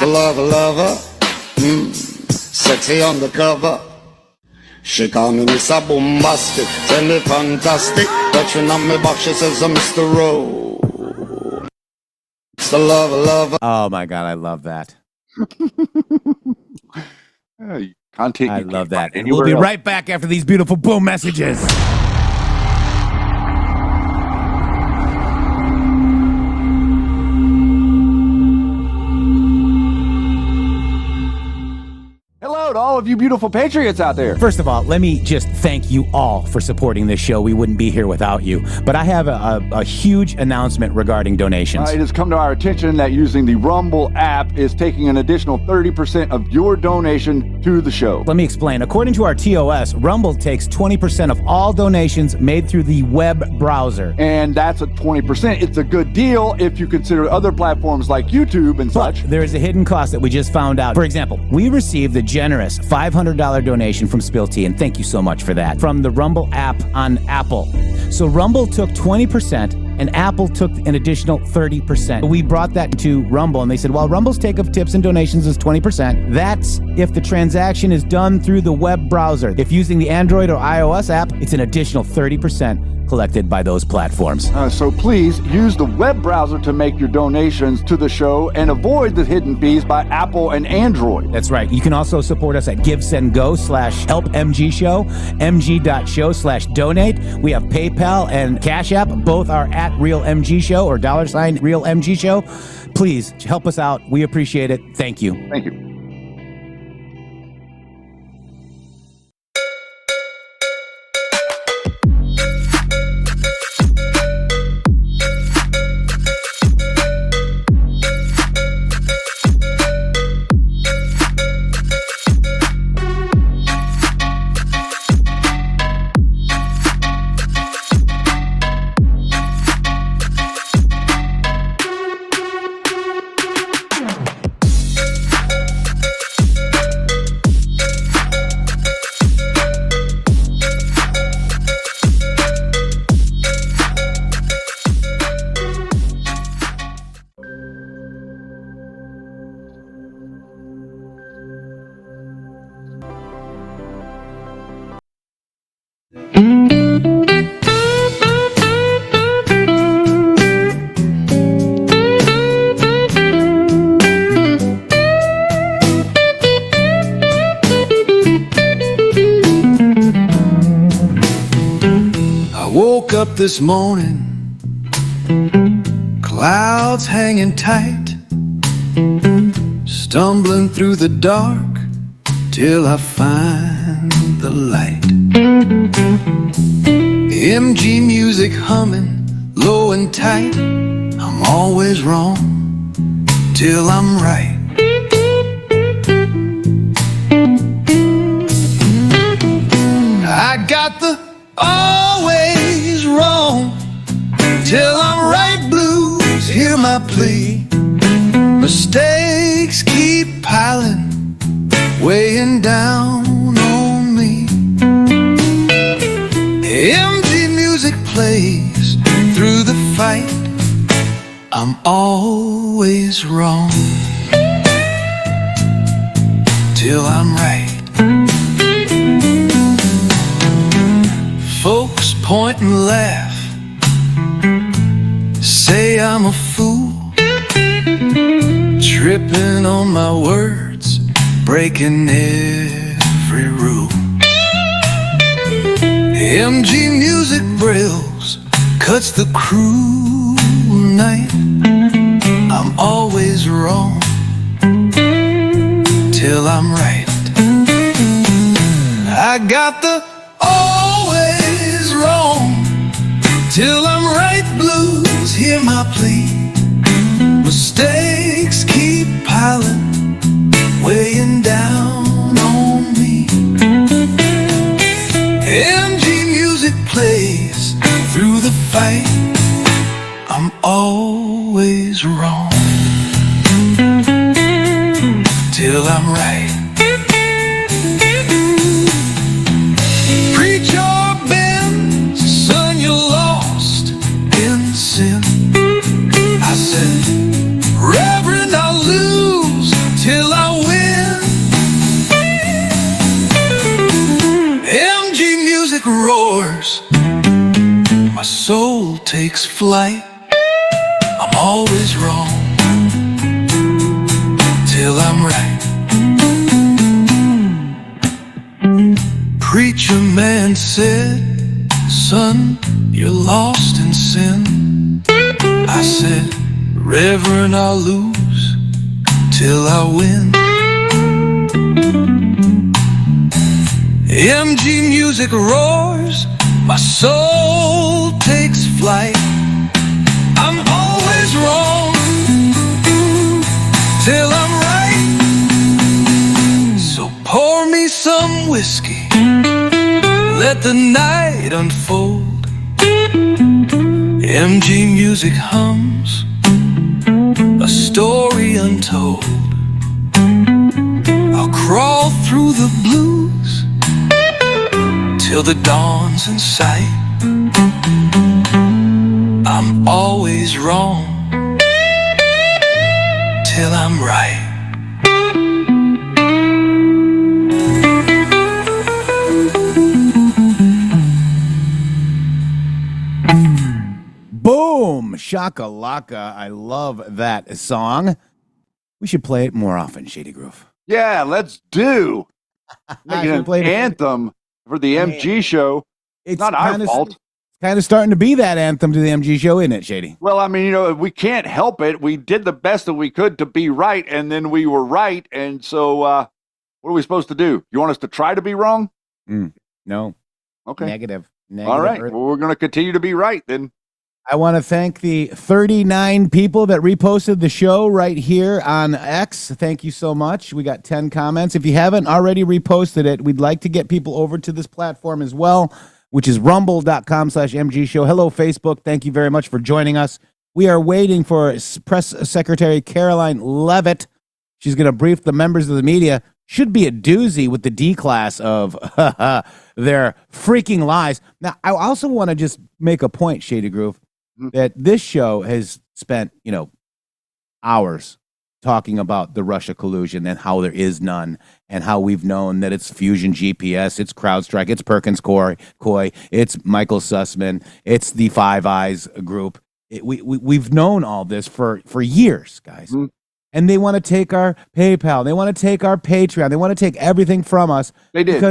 the lover, sexy undercover. She call me Mr. Bombastic, tell me fantastic. Touching on me back, she says I'm Mr. Rowe. The lover. Oh my God, I love that. Content I you love can't that. find And we'll be anywhere else. right back after these beautiful boom messages. Hello to all of you beautiful patriots out there. First of all, let me just thank you all for supporting this show. We wouldn't be here without you. But I have a huge announcement regarding donations. It has come to our attention that using the Rumble app is taking an additional 30% of your donation to the show. Let me explain. According to our TOS, Rumble takes 20% of all donations made through the web browser. And that's a 20%. It's a good deal if you consider other platforms like YouTube and But such. there is a hidden cost that we just found out. For example, we received the generous $500 donation from Spill Tea, and thank you so much for that, from the Rumble app on Apple. So Rumble took 20%, and Apple took an additional 30%. We brought that to Rumble, and they said, well, Rumble's take of tips and donations is 20%. That's if the transaction is done through the web browser. If using the Android or iOS app, it's an additional 30% collected by those platforms. So please use the web browser to make your donations to the show and avoid the hidden fees by Apple and Android. That's right. You can also support us at GiveSendGo/HelpMGShow, mg.show/donate. We have PayPal and Cash App. Both are at RealMGShow or $RealMGShow. Please help us out. We appreciate it. Thank you. Thank you. Woke up this morning, clouds hanging tight, stumbling through the dark till I find the light. MG music humming low and tight. I'm always wrong till I'm right. I got the always wrong till I'm right blues. Hear my plea. Mistakes keep piling, weighing down on me. MG music plays through the fight. I'm always wrong till I'm right. Folks point and laugh, say I'm a fool, tripping on my words, breaking every rule. MG music brills, cuts the cruel night. I'm always wrong till I'm right. I got the always wrong till I'm right blues. Hear my plea. Mistakes keep piling, weighing down on me. MG music plays through the fight. I'm always wrong till I'm right. I said, Reverend, I'll lose till I win. MG music roars, my soul takes flight. I'm always wrong till I'm right. preacher man said, son, you're lost in sin. I said, Reverend, I'll lose till I win. MG music roars, my soul takes flight. I'm always wrong till I'm right. So pour me some whiskey, let the night unfold. MG music hums a story untold. I'll crawl through the blues till the dawn's in sight. I'm always wrong till I'm right. Boom! Shakalaka. I love that song. We should play it more often, Shady Groove. Yeah, let's do. Making an play it. anthem for the MG show. It's not our fault. Kind of starting to be that anthem to the MG show, isn't it, Shady? Well, I mean, we can't help it. We did the best that we could to be right, and then we were right. And so what are we supposed to do? You want us to try to be wrong? No. Okay. Negative. All right. Well, we're going to continue to be right then. I want to thank the 39 people that reposted the show right here on X. Thank you so much. We got 10 comments. If you haven't already reposted it, we'd like to get people over to this platform as well, which is rumble.com/MG show. Hello, Facebook. Thank you very much for joining us. We are waiting for Press Secretary Karoline Leavitt. She's going to brief the members of the media. Should be a doozy with the D-class of their freaking lies. Now, I also want to just make a point, Shady Groove, that this show has spent, hours talking about the Russia collusion and how there is none, and how we've known that it's Fusion GPS, it's CrowdStrike, it's Perkins Coy, it's Michael Sussman, it's the Five Eyes group. We've known all this for years, guys. And they want to take our PayPal, they want to take our Patreon, they want to take everything from us. They did.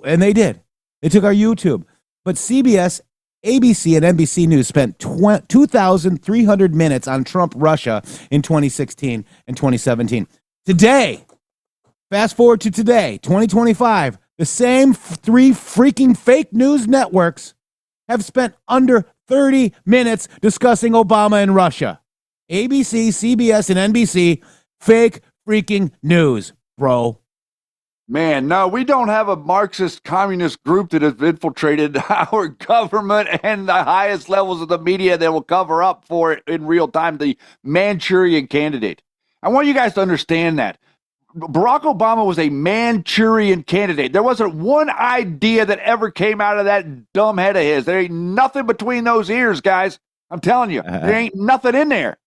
They did. They took our YouTube. But CBS, ABC, and NBC News spent 2,300 minutes on Trump Russia in 2016 and 2017. Today, fast forward to today, 2025, the same three freaking fake news networks have spent under 30 minutes discussing Obama and Russia. ABC, CBS, and NBC, fake freaking news, bro. Man, no, we don't have a Marxist communist group that has infiltrated our government and the highest levels of the media that will cover up for it in real time, the Manchurian candidate. I want you guys to understand that. Barack Obama was a Manchurian candidate. There wasn't one idea that ever came out of that dumb head of his. There ain't nothing between those ears, guys. I'm telling you, there ain't nothing in there.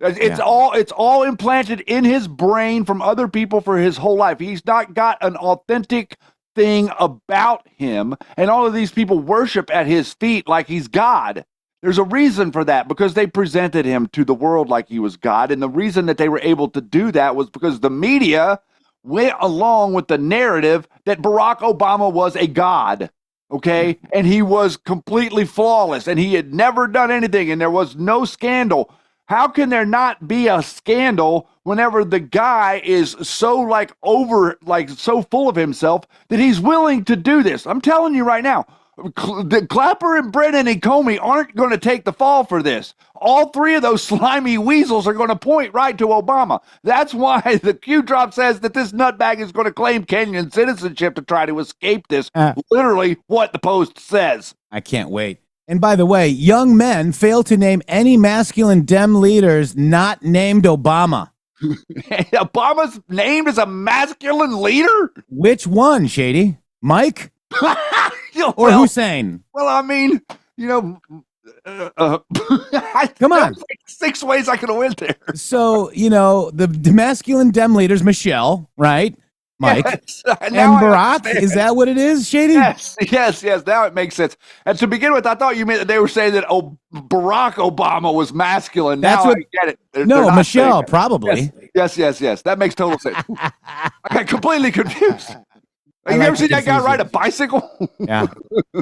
It's all implanted in his brain from other people for his whole life. He's not got an authentic thing about him, and all of these people worship at his feet like he's God. There's a reason for that, because they presented him to the world like he was God, and the reason that they were able to do that was because the media went along with the narrative that Barack Obama was a god, okay? And he was completely flawless, and he had never done anything, and there was no scandal. How can there not be a scandal whenever the guy is so so full of himself that he's willing to do this? I'm telling you right now, Clapper and Brennan and Comey aren't going to take the fall for this. All three of those slimy weasels are going to point right to Obama. That's why the Q drop says that this nutbag is going to claim Kenyan citizenship to try to escape this. Literally what the Post says. I can't wait. And by the way, young men fail to name any masculine Dem leaders not named Obama. Obama's named as a masculine leader? Which one, Shady? Mike? Or Hussein? Well, I mean, come on. Like 6 ways I could have went there. So, the masculine Dem leaders, Michelle, right? Mike. Yes. And Barack, is that what it is, Shady? Yes. Now it makes sense. And to begin with, I thought you meant that they were saying that Barack Obama was masculine. That's now what, I get it. No, Michelle, probably. Yes. That makes total sense. I got completely confused. You ever seen that guy ride a bicycle? Yeah.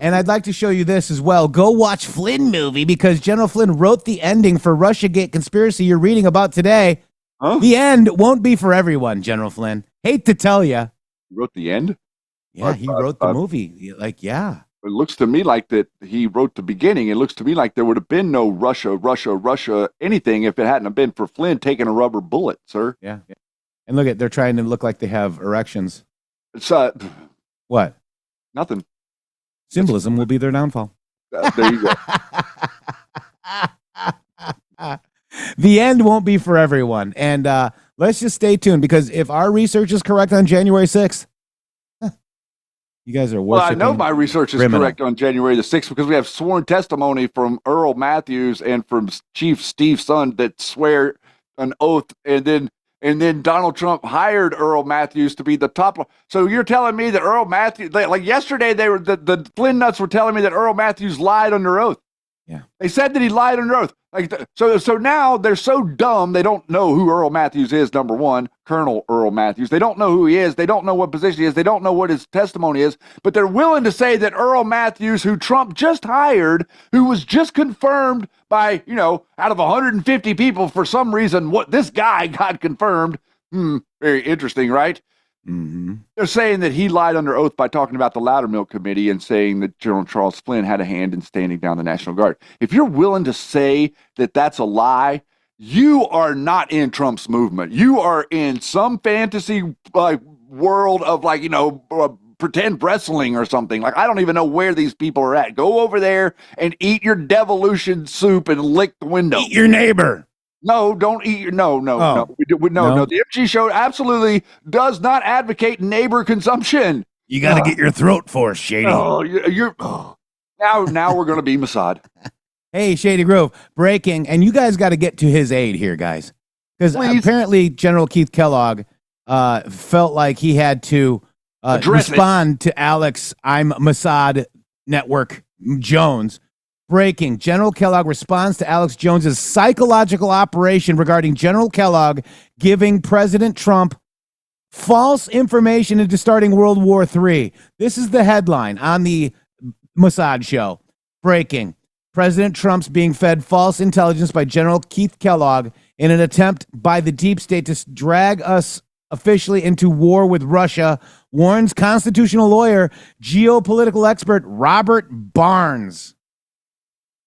And I'd like to show you this as well. Go watch Flynn movie because General Flynn wrote the ending for Russiagate conspiracy you're reading about today. Huh? The end won't be for everyone, General Flynn. Hate to tell you. He wrote the end? Yeah, he wrote the movie. Like, yeah. It looks to me like that he wrote the beginning. It looks to me like there would have been no Russia, anything if it hadn't have been for Flynn taking a rubber bullet, sir. Yeah. And look at, they're trying to look like they have erections. It's What? nothing. Symbolism will be their downfall. There you go. The end won't be for everyone. And let's just stay tuned because if our research is correct on January 6th, you guys are Well, I worshiping. know my research is criminal. correct on January the 6th because we have sworn testimony from Earl Matthews and from Chief Steve Son that swear an oath, and then Donald Trump hired Earl Matthews to be the top. So you're telling me that Earl Matthews, like yesterday, they were the Flynn nuts were telling me that Earl Matthews lied under oath. Yeah. They said that he lied under oath. So now they're so dumb they don't know who Earl Matthews is. Number one, Colonel Earl Matthews. They don't know who he is. They don't know what position he is. They don't know what his testimony is. But they're willing to say that Earl Matthews, who Trump just hired, who was just confirmed by out of 150 people for some reason, what this guy got confirmed. Very interesting, right? Mm-hmm. They're saying that he lied under oath by talking about the Loudermilk Committee and saying that General Charles Flynn had a hand in standing down the National Guard. If you're willing to say that that's a lie, you are not in Trump's movement. You are in some fantasy world of pretend wrestling or something. Like, I don't even know where these people are at. Go over there and eat your devolution soup and lick the window. Eat your neighbor. No, don't eat your, no. No. The MG show absolutely does not advocate neighbor consumption. You got to get your throat forced, Shady. Now we're going to be Mossad. Hey, Shady Grove, breaking, and you guys got to get to his aid here, guys. Because apparently General Keith Kellogg felt like he had to respond to Alex, I'm Mossad Network Jones. Breaking, General Kellogg responds to Alex Jones's psychological operation regarding General Kellogg giving President Trump false information into starting World War III. This is the headline on the Mossad show. Breaking, President Trump's being fed false intelligence by General Keith Kellogg in an attempt by the deep state to drag us officially into war with Russia, warns constitutional lawyer, geopolitical expert Robert Barnes.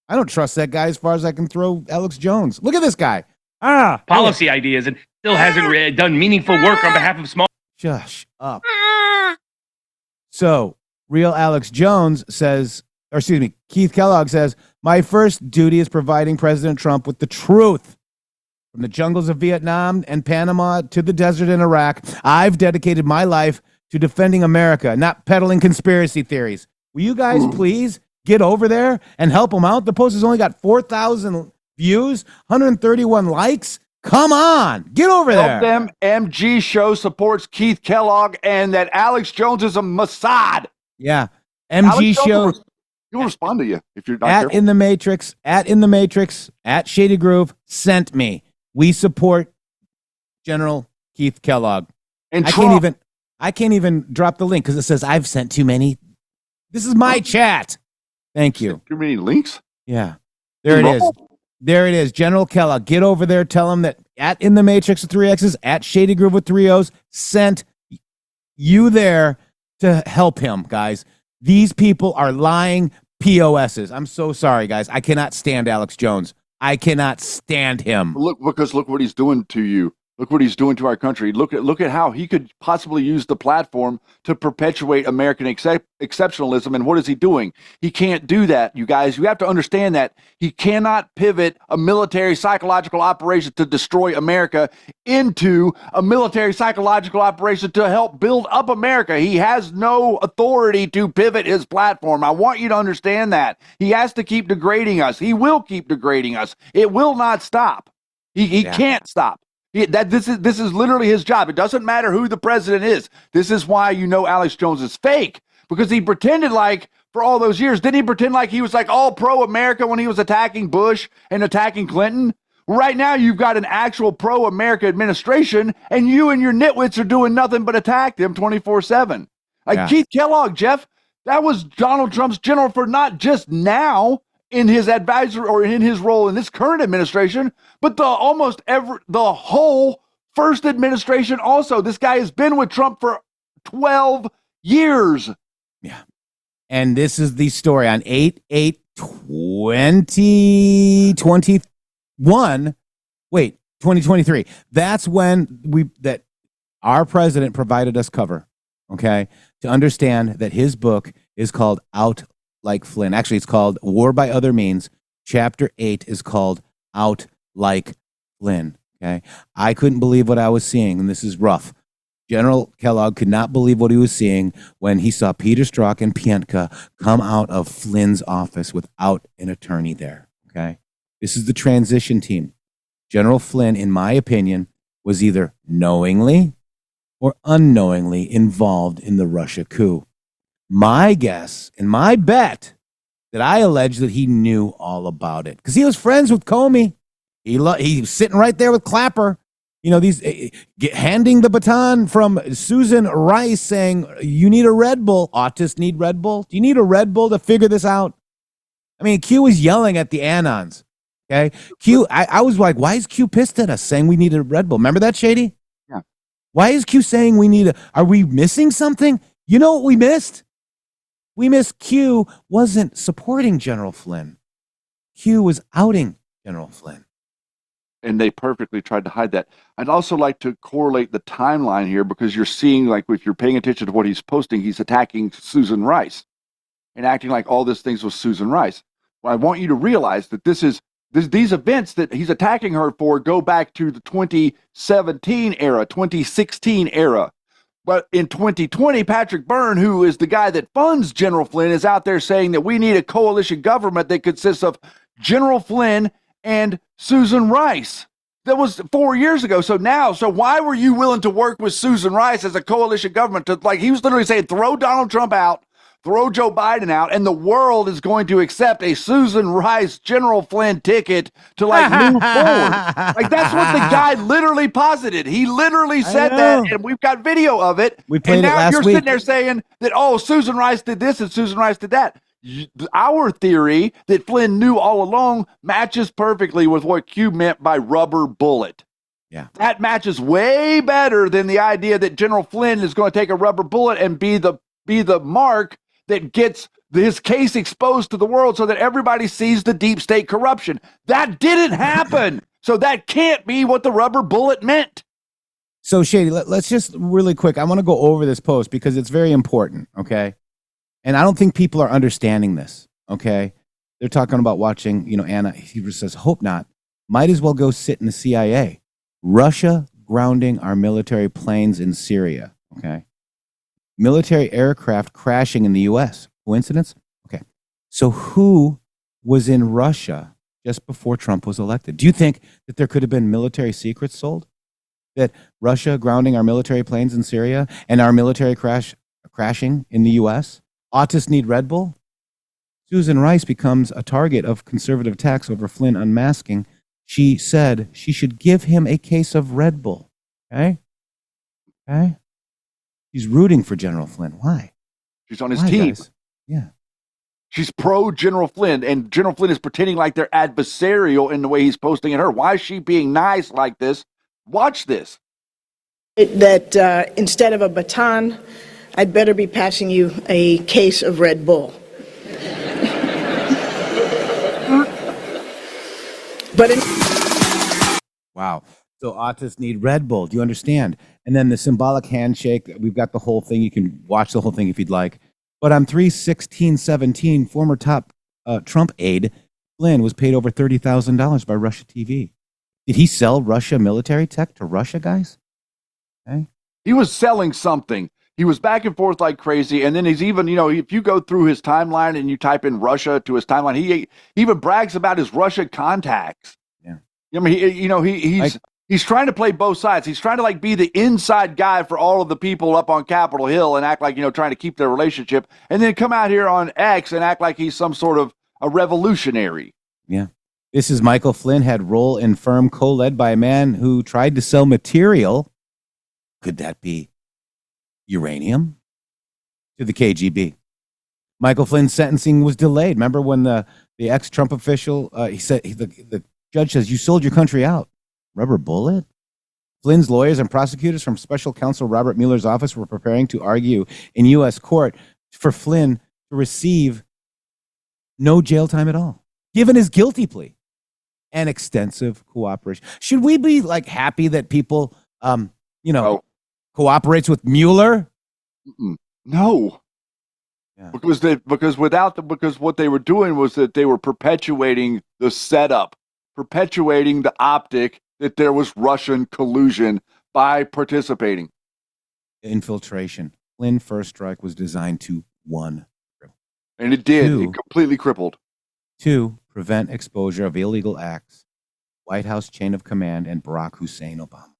I don't trust that guy as far as I can throw Alex Jones. Look at this guy. Policy ideas and still hasn't done meaningful work on behalf of small. Shush up. So, real Alex Jones says, Keith Kellogg says, my first duty is providing President Trump with the truth. From the jungles of Vietnam and Panama to the desert in Iraq, I've dedicated my life to defending America, not peddling conspiracy theories. Will you guys please get over there and help him out? The post has only got 4,000 views, 131 likes. Come on, get over there. Tell them MG show supports Keith Kellogg and that Alex Jones is a Mossad. Yeah, MG show. He'll respond to you if you're not at careful. In the Matrix, at Shady Groove sent me. We support General Keith Kellogg. And I can't even drop the link because it says I've sent too many. This is my chat. Thank you. Too many links? Yeah. There it is. There it is. General Kellogg. Get over there. Tell him that at In the Matrix with 3 X's, at Shady Groove with 3 O's, sent you there to help him, guys. These people are lying POSs. I'm so sorry, guys. I cannot stand Alex Jones. I cannot stand him. Look what he's doing to you. Look what he's doing to our country. Look at how he could possibly use the platform to perpetuate American exceptionalism. And what is he doing? He can't do that, you guys. You have to understand that. He cannot pivot a military psychological operation to destroy America into a military psychological operation to help build up America. He has no authority to pivot his platform. I want you to understand that. He has to keep degrading us. He will keep degrading us. It will not stop. He can't stop. This is literally his job. It doesn't matter who the president is. This is why Alex Jones is fake, because he pretended like for all those years. Didn't he pretend like he was like all pro-America when he was attacking Bush and attacking Clinton? Right now, you've got an actual pro-America administration, and you and your nitwits are doing nothing but attack them 24/7. Like Keith Kellogg, Jeff, that was Donald Trump's general for not just now in his advisor or in his role in this current administration, but the whole first administration also. This guy has been with Trump for 12 years. Yeah. And this is the story on 8/8/2021. Wait, 2023. That's when that our president provided us cover, okay, to understand that his book is called Out Like Flynn. Actually, it's called War by Other Means. Chapter 8 is called Out Like Flynn, okay? I couldn't believe what I was seeing, and this is rough. General Kellogg could not believe what he was seeing when he saw Peter Strzok and Pientka come out of Flynn's office without an attorney there, okay? This is the transition team. General Flynn, in my opinion, was either knowingly or unknowingly involved in the Russia coup. My guess and my bet that I allege that he knew all about it because he was friends with Comey. He was sitting right there with Clapper. You know, handing the baton from Susan Rice saying, you need a Red Bull. Autists need Red Bull. Do you need a Red Bull to figure this out? I mean, Q was yelling at the Anons. Okay. Q, I was like, why is Q pissed at us saying we need a Red Bull? Remember that, Shady? Yeah. Why is Q saying are we missing something? You know what we missed? We missed Q wasn't supporting General Flynn. Q was outing General Flynn. And they perfectly tried to hide that. I'd also like to correlate the timeline here because you're seeing, like, if you're paying attention to what he's posting, he's attacking Susan Rice and acting like all these things was Susan Rice. Well, I want you to realize that these events that he's attacking her for go back to the 2017 era, 2016 era. But in 2020, Patrick Byrne, who is the guy that funds General Flynn, is out there saying that we need a coalition government that consists of General Flynn and Susan Rice. That was 4 years ago. So why were you willing to work with Susan Rice as a coalition government he was literally saying, throw Donald Trump out, throw Joe Biden out, and the world is going to accept a Susan Rice General Flynn ticket to move forward. Like, that's what the guy literally posited. He literally said that, and we've got video of it. We played and now it last you're week. sitting there saying that, Susan Rice did this and Susan Rice did that. Our theory that Flynn knew all along matches perfectly with what Q meant by rubber bullet. Yeah. That matches way better than the idea that General Flynn is going to take a rubber bullet and be the mark that gets his case exposed to the world so that everybody sees the deep state corruption. That didn't happen. So that can't be what the rubber bullet meant. So, Shady, let's just really quick. I want to go over this post because it's very important, okay? And I don't think people are understanding this, okay? They're talking about watching, Anna, he says, hope not. Might as well go sit in the CIA. Russia grounding our military planes in Syria, okay? Military aircraft crashing in the U.S. Coincidence? Okay. So who was in Russia just before Trump was elected? Do you think that there could have been military secrets sold? That Russia grounding our military planes in Syria and our military crashing in the U.S.? Autists need Red Bull? Susan Rice becomes a target of conservative attacks over Flynn unmasking. She said she should give him a case of Red Bull. Okay? Okay? She's rooting for General Flynn. Why? She's on his team. Guys? Yeah. She's pro General Flynn, and General Flynn is pretending like they're adversarial in the way he's posting at her. Why is she being nice like this? Watch this. That instead of a baton, I'd better be passing you a case of Red Bull. Wow. So autists need Red Bull. Do you understand? And then the symbolic handshake. We've got the whole thing. You can watch the whole thing if you'd like. But on 3/16/17, former top Trump aide Flynn was paid over $30,000 by Russia TV. Did he sell Russia military tech to Russia, guys? Okay. He was selling something. He was back and forth like crazy. And then he's even, if you go through his timeline and you type in Russia to his timeline, he even brags about his Russia contacts. Yeah. I mean, he's trying to play both sides. He's trying to be the inside guy for all of the people up on Capitol Hill and act like, trying to keep their relationship, and then come out here on X and act like he's some sort of a revolutionary. Yeah. This is Michael Flynn had role in firm co-led by a man who tried to sell material. Could that be uranium? to the KGB. Michael Flynn's sentencing was delayed. Remember when the ex-Trump official, he said, the judge says, you sold your country out. Rubber bullet? Flynn's lawyers and prosecutors from special counsel Robert Mueller's office were preparing to argue in U.S. court for Flynn to receive no jail time at all, given his guilty plea and extensive cooperation. Should we be like happy that people, cooperates with Mueller? No. Yeah. Because what they were doing was that they were perpetuating the setup, perpetuating the optic that there was Russian collusion by participating. Infiltration. Flynn's first strike was designed to 1. And it did. 2, it completely crippled. 2, prevent exposure of illegal acts, White House chain of command, and Barack Hussein Obama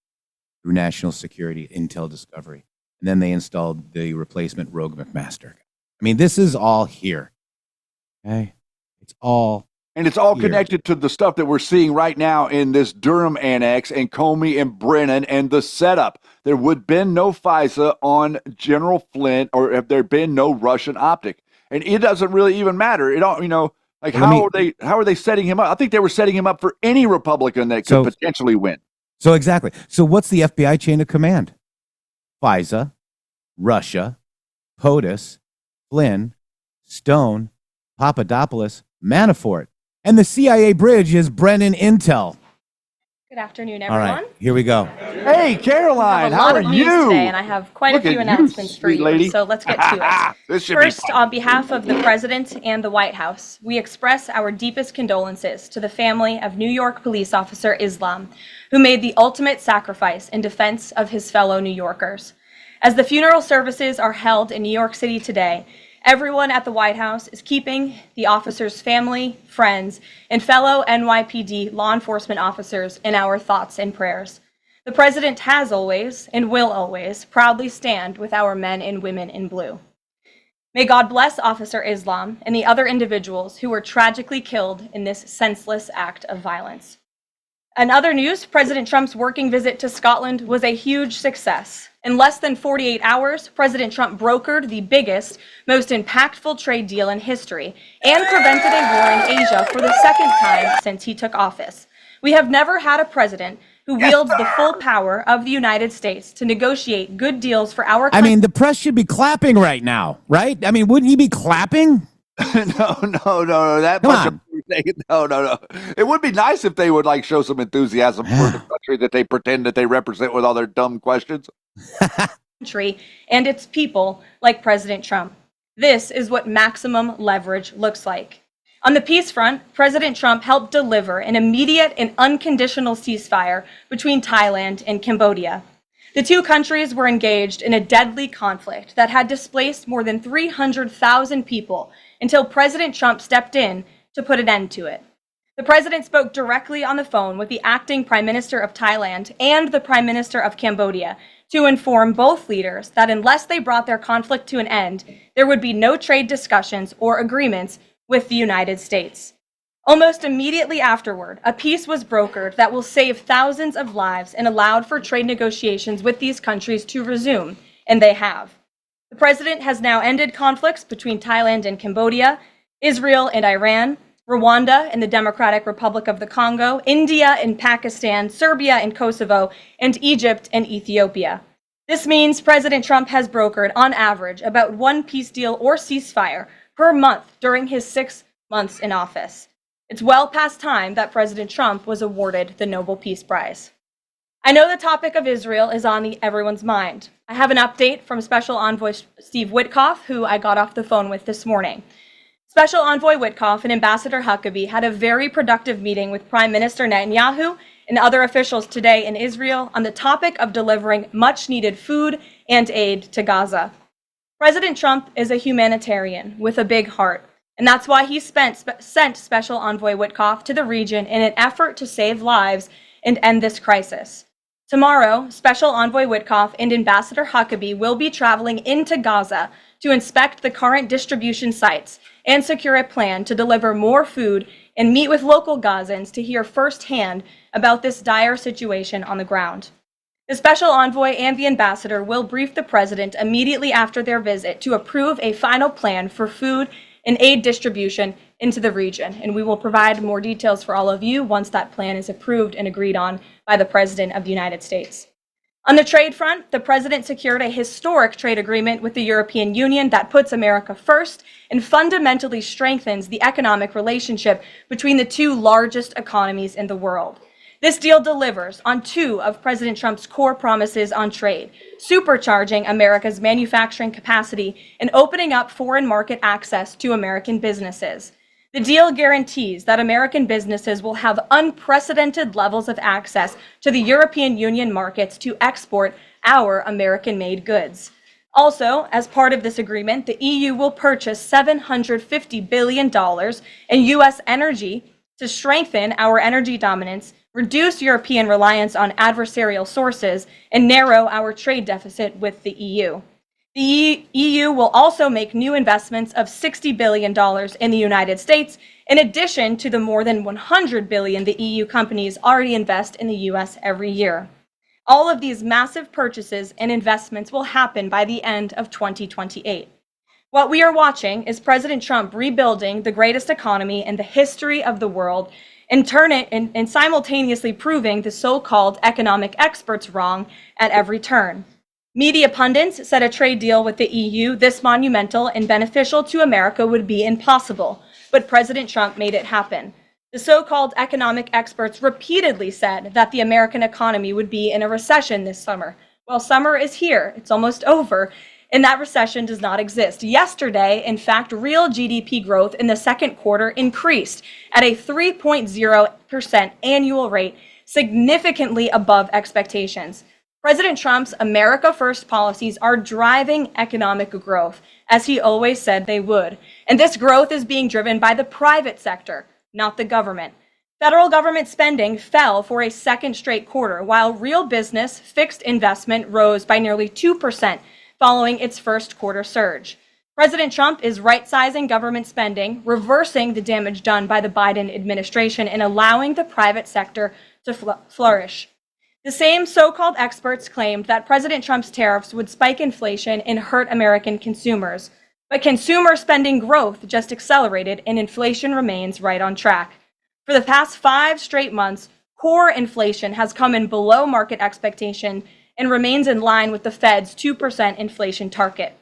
through national security intel discovery. And then they installed the replacement Rogue McMaster. I mean, this is all here. Okay? It's all And it's all here. connected to the stuff that we're seeing right now in this Durham Annex and Comey and Brennan and the setup. There would have been no FISA on General Flynn, or if there had been no Russian optic. And it doesn't really even matter. It all, how are they setting him up? I think they were setting him up for any Republican that could potentially win. So exactly. So what's the FBI chain of command? FISA, Russia, POTUS, Flynn, Stone, Papadopoulos, Manafort. And the CIA bridge is Brennan Intel. Good afternoon, All everyone. right, here we go. Hey, Caroline, how are news you? Today, and I have quite a few announcements for you. Lady. So let's get to it. This should First, be fun. on behalf of the President and the White House, we express our deepest condolences to the family of New York police officer Islam, who made the ultimate sacrifice in defense of his fellow New Yorkers. As the funeral services are held in New York City today, everyone at the White House is keeping the officer's family, friends, and fellow NYPD law enforcement officers in our thoughts and prayers. The President has always, and will always, proudly stand with our men and women in blue. May God bless Officer Islam and the other individuals who were tragically killed in this senseless act of violence. In other news, President Trump's working visit to Scotland was a huge success. In less than 48 hours, President Trump brokered the biggest, most impactful trade deal in history and prevented a war in Asia for the second time since he took office. We have never had a president who wields the full power of the United States to negotiate good deals for our country. I mean, the press should be clapping right now, right? I mean, wouldn't he be clapping? No. That Come much on. No. It would be nice if they would show some enthusiasm for the country that they pretend that they represent with all their dumb questions. Country and its people like President Trump. This is what maximum leverage looks like. On the peace front, President Trump helped deliver an immediate and unconditional ceasefire between Thailand and Cambodia. The two countries were engaged in a deadly conflict that had displaced more than 300,000 people until President Trump stepped in to put an end to it. The president spoke directly on the phone with the acting Prime Minister of Thailand and the Prime Minister of Cambodia to inform both leaders that unless they brought their conflict to an end, there would be no trade discussions or agreements with the United States. Almost immediately afterward, a peace was brokered that will save thousands of lives and allowed for trade negotiations with these countries to resume, and they have. The president has now ended conflicts between Thailand and Cambodia, Israel and Iran, Rwanda and the Democratic Republic of the Congo, India and Pakistan, Serbia and Kosovo, and Egypt and Ethiopia. This means President Trump has brokered, on average, about one peace deal or ceasefire per month during his 6 months in office. It's well past time that President Trump was awarded the Nobel Peace Prize. I know the topic of Israel is on everyone's mind. I have an update from Special Envoy Steve Witkoff, who I got off the phone with this morning. Special Envoy Witkoff and Ambassador Huckabee had a very productive meeting with Prime Minister Netanyahu and other officials today in Israel on the topic of delivering much-needed food and aid to Gaza. President Trump is a humanitarian with a big heart, and that's why he sent Special Envoy Witkoff to the region in an effort to save lives and end this crisis. Tomorrow, Special Envoy Witkoff and Ambassador Huckabee will be traveling into Gaza to inspect the current distribution sites and secure a plan to deliver more food and meet with local Gazans to hear firsthand about this dire situation on the ground. The special envoy and the ambassador will brief the president immediately after their visit to approve a final plan for food and aid distribution into the region. And we will provide more details for all of you once that plan is approved and agreed on by the President of the United States. On the trade front, the president secured a historic trade agreement with the European Union that puts America first and fundamentally strengthens the economic relationship between the two largest economies in the world. This deal delivers on two of President Trump's core promises on trade, supercharging America's manufacturing capacity and opening up foreign market access to American businesses. The deal guarantees that American businesses will have unprecedented levels of access to the European Union markets to export our American-made goods. Also, as part of this agreement, the EU will purchase $750 billion in U.S. energy to strengthen our energy dominance, reduce European reliance on adversarial sources, and narrow our trade deficit with the EU. The EU will also make new investments of $60 billion in the United States, in addition to the more than $100 billion the EU companies already invest in the US every year. All of these massive purchases and investments will happen by the end of 2028. What we are watching is President Trump rebuilding the greatest economy in the history of the world and simultaneously proving the so-called economic experts wrong at every turn. Media pundits said a trade deal with the EU this monumental and beneficial to America would be impossible, but President Trump made it happen. The so-called economic experts repeatedly said that the American economy would be in a recession this summer. Well, summer is here, it's almost over, and that recession does not exist. Yesterday, in fact, real GDP growth in the second quarter increased at a 3.0% annual rate, significantly above expectations. President Trump's America First policies are driving economic growth, as he always said they would. And this growth is being driven by the private sector, not the government. Federal government spending fell for a second straight quarter, while real business fixed investment rose by nearly 2% following its first quarter surge. President Trump is right-sizing government spending, reversing the damage done by the Biden administration, and allowing the private sector to flourish. The same so-called experts claimed that President Trump's tariffs would spike inflation and hurt American consumers. But consumer spending growth just accelerated and inflation remains right on track. For the past 5 straight months, core inflation has come in below market expectation and remains in line with the Fed's 2% inflation target.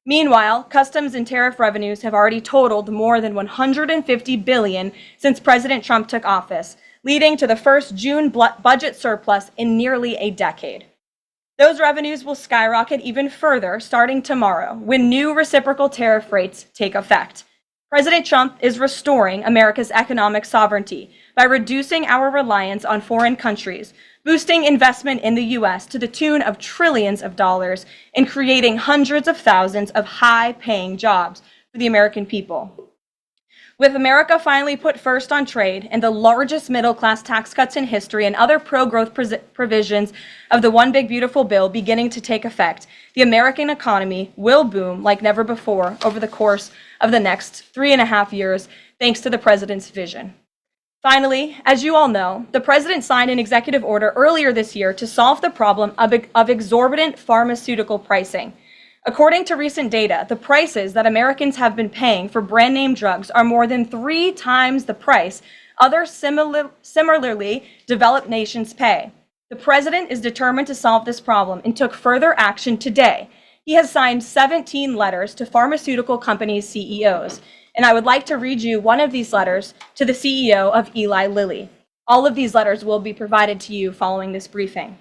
Meanwhile, customs and tariff revenues have already totaled more than $150 billion since President Trump took office, leading to the first June budget surplus in nearly a decade. Those revenues will skyrocket even further starting tomorrow when new reciprocal tariff rates take effect. President Trump is restoring America's economic sovereignty by reducing our reliance on foreign countries, boosting investment in the U.S. to the tune of trillions of dollars, and creating hundreds of thousands of high-paying jobs for the American people. With America finally put first on trade and the largest middle-class tax cuts in history and other pro-growth provisions of the One Big Beautiful Bill beginning to take effect, the American economy will boom like never before over the course of the next 3.5 years, thanks to the president's vision. Finally, as you all know, the president signed an executive order earlier this year to solve the problem of exorbitant pharmaceutical pricing. According to recent data, the prices that Americans have been paying for brand name drugs are more than 3 times the price other similarly developed nations pay. The president is determined to solve this problem and took further action today. He has signed 17 letters to pharmaceutical companies' CEOs, and I would like to read you one of these letters to the CEO of Eli Lilly. All of these letters will be provided to you following this briefing.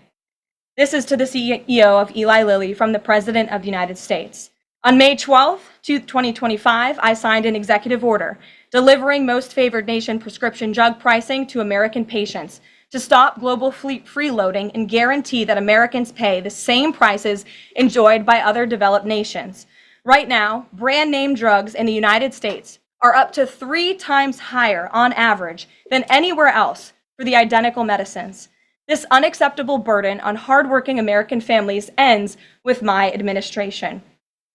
This is to the CEO of Eli Lilly from the President of the United States. On May 12, 2025, I signed an executive order delivering most favored nation prescription drug pricing to American patients to stop global freeloading and guarantee that Americans pay the same prices enjoyed by other developed nations. Right now, brand name drugs in the United States are up to 3 times higher on average than anywhere else for the identical medicines. This unacceptable burden on hardworking American families ends with my administration.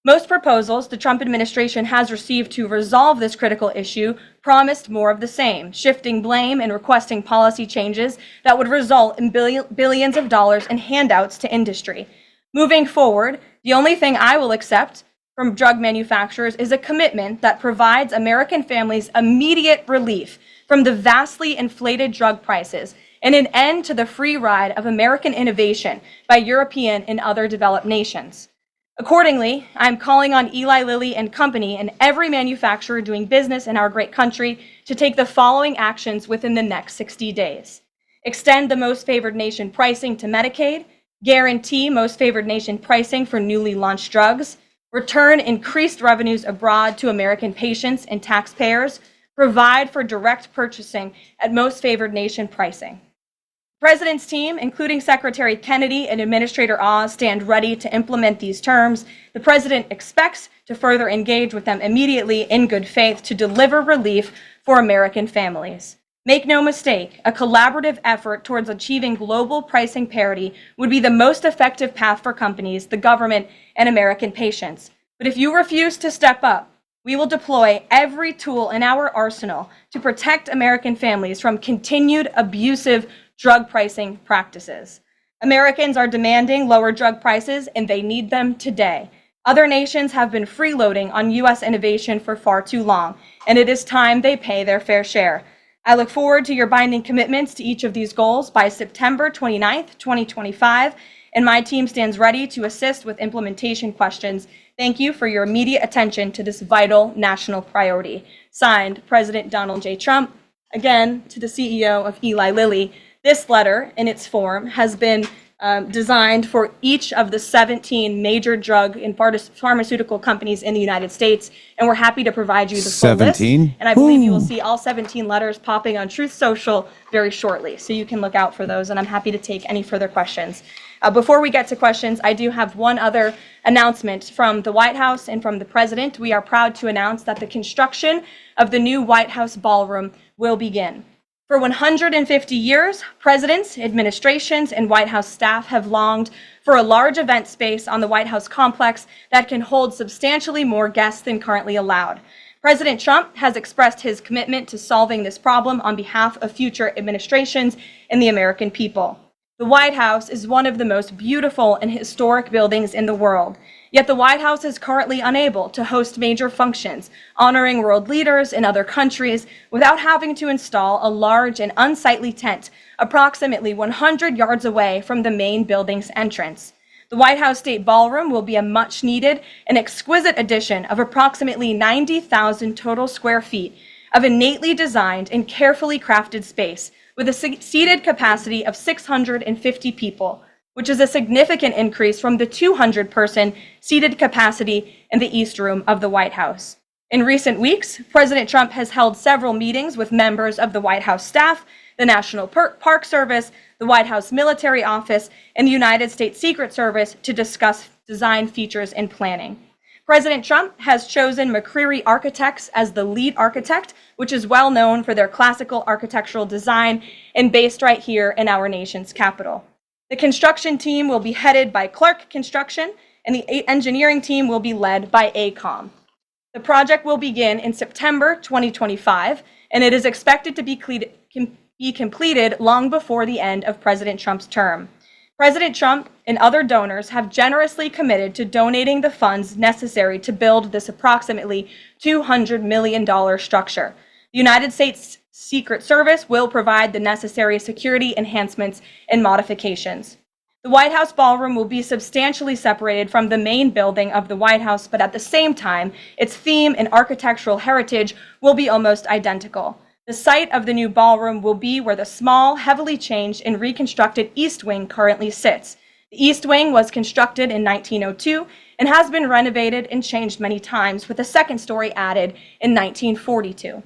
Most proposals the Trump administration has received to resolve this critical issue promised more of the same, shifting blame and requesting policy changes that would result in billions of dollars in handouts to industry. Moving forward, the only thing I will accept from drug manufacturers is a commitment that provides American families immediate relief from the vastly inflated drug prices and an end to the free ride of American innovation by European and other developed nations. Accordingly, I'm calling on Eli Lilly and Company and every manufacturer doing business in our great country to take the following actions within the next 60 days. Extend the most favored nation pricing to Medicaid, guarantee most favored nation pricing for newly launched drugs, return increased revenues abroad to American patients and taxpayers, provide for direct purchasing at most favored nation pricing. The President's team, including Secretary Kennedy and Administrator Oz, stand ready to implement these terms. The President expects to further engage with them immediately in good faith to deliver relief for American families. Make no mistake, a collaborative effort towards achieving global pricing parity would be the most effective path for companies, the government, and American patients. But if you refuse to step up, we will deploy every tool in our arsenal to protect American families from continued abusive drug pricing practices. Americans are demanding lower drug prices, and they need them today. Other nations have been freeloading on U.S. innovation for far too long, and it is time they pay their fair share. I look forward to your binding commitments to each of these goals by September 29th, 2025, and my team stands ready to assist with implementation questions. Thank you for your immediate attention to this vital national priority. Signed, President Donald J. Trump. Again, to the CEO of Eli Lilly. This letter, in its form, has been designed for each of the 17 major drug and pharmaceutical companies in the United States, and we're happy to provide you the full list. 17? And I believe you will see all 17 letters popping on Truth Social very shortly, so you can look out for those, and I'm happy to take any further questions. Before we get to questions, I do have one other announcement from the White House and from the President. We are proud to announce that the construction of the new White House ballroom will begin. For 150 years, presidents, administrations, and White House staff have longed for a large event space on the White House complex that can hold substantially more guests than currently allowed. President Trump has expressed his commitment to solving this problem on behalf of future administrations and the American people. The White House is one of the most beautiful and historic buildings in the world. Yet the White House is currently unable to host major functions, honoring world leaders in other countries without having to install a large and unsightly tent approximately 100 yards away from the main building's entrance. The White House State Ballroom will be a much-needed and exquisite addition of approximately 90,000 total square feet of innately designed and carefully crafted space with a seated capacity of 650 people, which is a significant increase from the 200-person seated capacity in the East Room of the White House. In recent weeks, President Trump has held several meetings with members of the White House staff, the National Park Service, the White House Military Office, and the United States Secret Service to discuss design features and planning. President Trump has chosen McCreary Architects as the lead architect, which is well known for their classical architectural design and based right here in our nation's capital. The construction team will be headed by Clark Construction, and the engineering team will be led by AECOM. The project will begin in September 2025, and it is expected to be completed long before the end of President Trump's term. President Trump and other donors have generously committed to donating the funds necessary to build this approximately $200 million structure. The United States Secret Service will provide the necessary security enhancements and modifications. The White House ballroom will be substantially separated from the main building of the White House, but at the same time, its theme and architectural heritage will be almost identical. The site of the new ballroom will be where the small, heavily changed and reconstructed East Wing currently sits. The East Wing was constructed in 1902 and has been renovated and changed many times, with a second story added in 1942.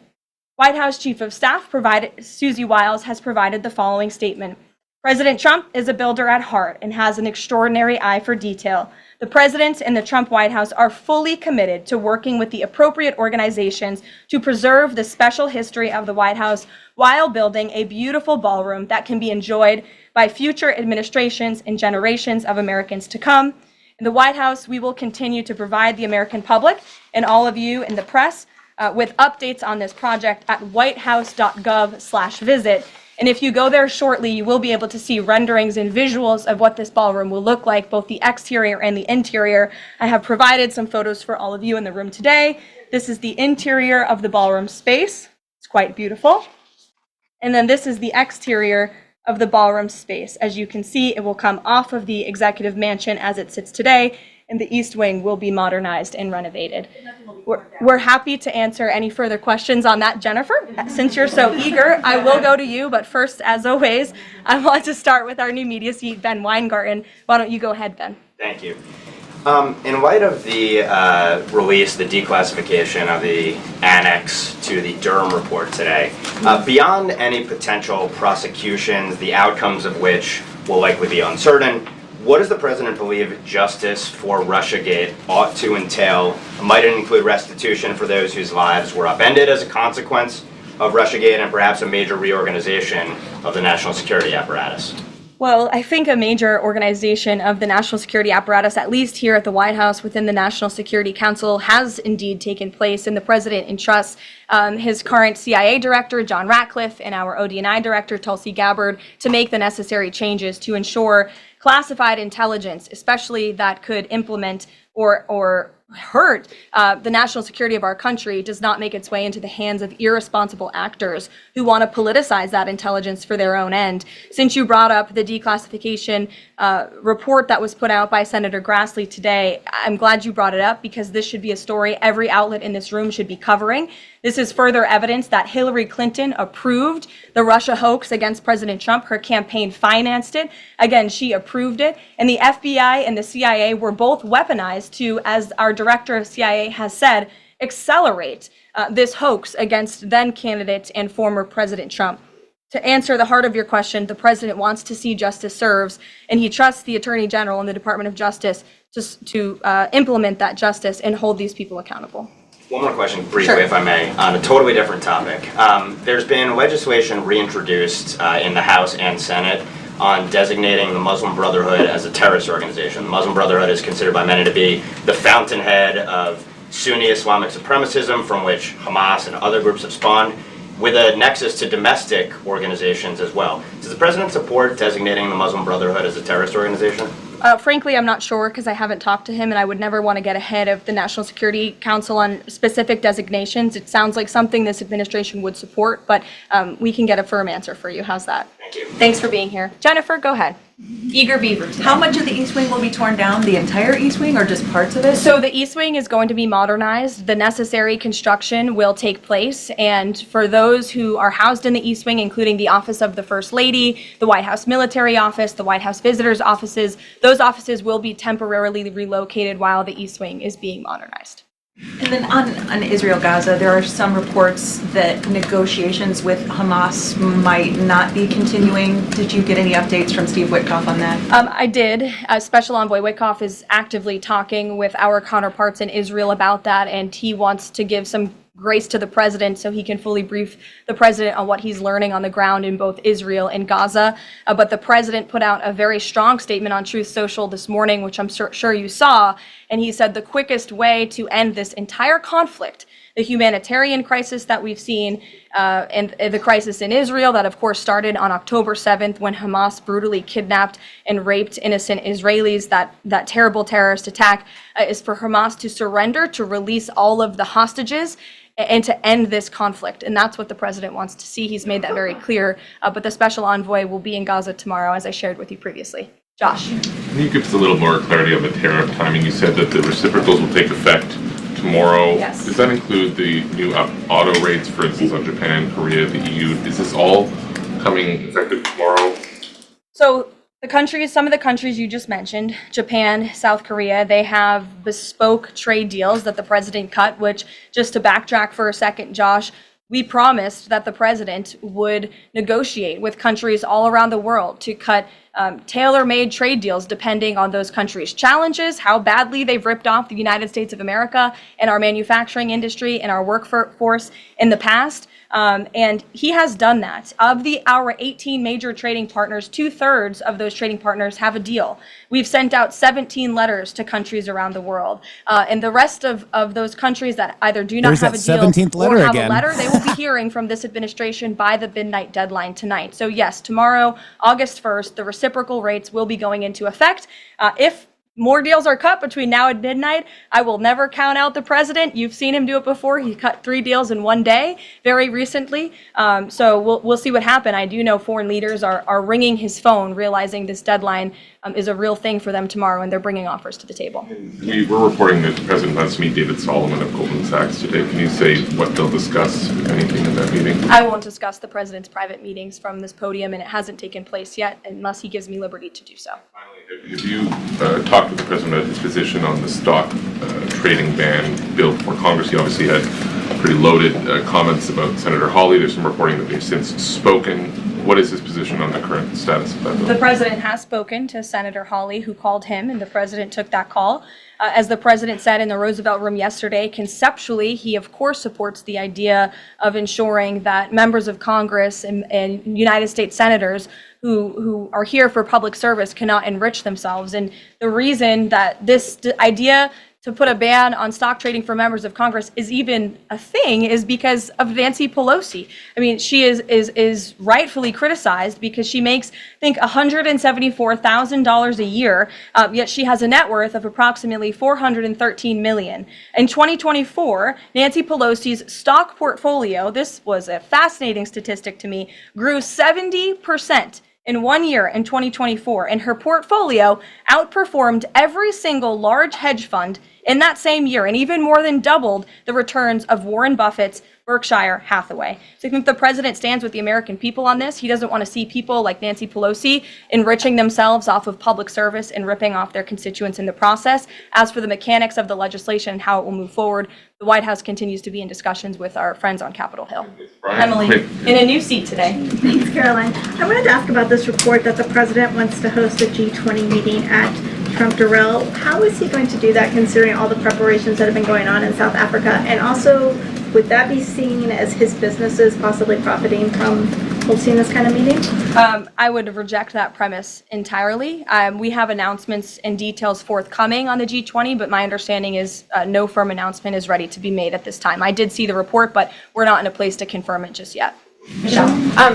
White House Chief of Staff Susie Wiles has provided the following statement. President Trump is a builder at heart and has an extraordinary eye for detail. The President and the Trump White House are fully committed to working with the appropriate organizations to preserve the special history of the White House while building a beautiful ballroom that can be enjoyed by future administrations and generations of Americans to come. In the White House, we will continue to provide the American public and all of you in the press with updates on this project at whitehouse.gov/visit. And if you go there shortly, you will be able to see renderings and visuals of what this ballroom will look like, both the exterior and the interior. I have provided some photos for all of you in the room today. This is the interior of the ballroom space. It's quite beautiful. And then this is the exterior of the ballroom space. As you can see, it will come off of the executive mansion as it sits today, and the East Wing will be modernized and renovated. We're happy to answer any further questions on that, Jennifer. Since you're so eager, I will go to you, but first, as always, I want to start with our new media seat, Ben Weingarten. Why don't you go ahead, Ben? Thank you. In light of the release, the declassification of the annex to the Durham report today, beyond any potential prosecutions, the outcomes of which will likely be uncertain, what does the president believe justice for Russiagate ought to entail? Might it include restitution for those whose lives were upended as a consequence of Russiagate, and perhaps a major reorganization of the national security apparatus? Well, I think a major organization of the national security apparatus, at least here at the White House within the National Security Council, has indeed taken place, and the president entrusts his current CIA director, John Ratcliffe, and our ODNI director, Tulsi Gabbard, to make the necessary changes to ensure classified intelligence, especially that could implement or hurt the national security of our country, does not make its way into the hands of irresponsible actors who want to politicize that intelligence for their own end. Since you brought up the declassification report that was put out by Senator Grassley today, I'm glad you brought it up, because this should be a story every outlet in this room should be covering. This is further evidence that Hillary Clinton approved the Russia hoax against President Trump. Her campaign financed it. Again, she approved it. And the FBI and the CIA were both weaponized to, as our director of CIA has said, accelerate this hoax against then candidate and former President Trump. To answer the heart of your question, the president wants to see justice served, and he trusts the Attorney General and the Department of Justice to implement that justice and hold these people accountable. One more question briefly, if I may, on a totally different topic. There's been legislation reintroduced in the House and Senate on designating the Muslim Brotherhood as a terrorist organization. The Muslim Brotherhood is considered by many to be the fountainhead of Sunni Islamic supremacism, from which Hamas and other groups have spawned, with a nexus to domestic organizations as well. Does the president support designating the Muslim Brotherhood as a terrorist organization? Frankly, I'm not sure, because I haven't talked to him, and I would never want to get ahead of the National Security Council on specific designations. It sounds like something this administration would support, but we can get a firm answer for you. How's that? Thank you. Thanks for being here. Jennifer, go ahead. Eager beaver today. How much of the East Wing will be torn down? The entire East Wing or just parts of it? So the East Wing is going to be modernized. The necessary construction will take place. And for those who are housed in the East Wing, including the Office of the First Lady, the White House Military Office, the White House Visitors Offices, those offices will be temporarily relocated while the East Wing is being modernized. And then on Israel-Gaza, there are some reports that negotiations with Hamas might not be continuing. Did you get any updates from Steve Witkoff on that? I did. Special Envoy Witkoff is actively talking with our counterparts in Israel about that, and he wants to give some grace to the president so he can fully brief the president on what he's learning on the ground in both Israel and Gaza. But the president put out a very strong statement on Truth Social this morning, which I'm sure you saw, and he said the quickest way to end this entire conflict, the humanitarian crisis that we've seen, and the crisis in Israel that of course started on October 7th when Hamas brutally kidnapped and raped innocent Israelis, that terrible terrorist attack, is for Hamas to surrender, to release all of the hostages, and to end this conflict. And that's what the president wants to see. He's made that very clear. But the special envoy will be in Gaza tomorrow, as I shared with you previously. Josh. Can you give us a little more clarity on the tariff timing? You said that the reciprocals will take effect tomorrow. Yes. Does that include the new auto rates, for instance, on Japan, Korea, the EU? Is this all coming effective tomorrow? So some of the countries you just mentioned, Japan, South Korea, they have bespoke trade deals that the president cut, which, just to backtrack for a second, Josh, we promised that the president would negotiate with countries all around the world to cut tailor-made trade deals depending on those countries' challenges, how badly they've ripped off the United States of America and our manufacturing industry and our workforce in the past. And he has done that. Of our 18 major trading partners, 2/3 of those trading partners have a deal. We've sent out 17 letters to countries around the world. And the rest of those countries that either do not have a deal 17th letter or have again. a letter, they will be hearing from this administration by the midnight deadline tonight. So yes, tomorrow, August 1st, the reciprocal rates will be going into effect. If more deals are cut between now and midnight, I will never count out the president. You've seen him do it before. He cut 3 deals in one day very recently. So we'll see what happens. I do know foreign leaders are ringing his phone, realizing this deadline is a real thing for them tomorrow, and they're bringing offers to the table. We were reporting that the president wants to meet David Solomon of Goldman Sachs today. Can you say what they'll discuss, if anything, in that meeting? I won't discuss the president's private meetings from this podium, and it hasn't taken place yet unless he gives me liberty to do so. Have you talked with the president about his position on the stock trading ban bill before Congress? He obviously had pretty loaded comments about Senator Hawley. There's some reporting that they've since spoken. What is his position on the current status of that bill? The president has spoken to Senator Hawley, who called him, and the president took that call. As the president said in the Roosevelt Room yesterday, conceptually, he of course supports the idea of ensuring that members of Congress and United States senators who are here for public service cannot enrich themselves. And the reason that this idea to put a ban on stock trading for members of Congress is even a thing is because of Nancy Pelosi. I mean, she is rightfully criticized because she makes, I think, $174,000 a year, yet she has a net worth of approximately $413 million. In 2024, Nancy Pelosi's stock portfolio, this was a fascinating statistic to me, grew 70% in 1 year in 2024, and her portfolio outperformed every single large hedge fund in that same year, and even more than doubled the returns of Warren Buffett's Berkshire Hathaway. So I think the president stands with the American people on this. He doesn't want to see people like Nancy Pelosi enriching themselves off of public service and ripping off their constituents in the process. As for the mechanics of the legislation and how it will move forward, the White House continues to be in discussions with our friends on Capitol Hill. Emily, in a new seat today. Thanks, Caroline. I wanted to ask about this report that the president wants to host a G20 meeting at Trump Durrell. How is he going to do that, considering all the preparations that have been going on in South Africa? And also, would that be seen as his businesses possibly profiting from hosting this kind of meeting? I would reject that premise entirely. We have announcements and details forthcoming on the G20, but my understanding is no firm announcement is ready to be made at this time. I did see the report, but we're not in a place to confirm it just yet. Michelle,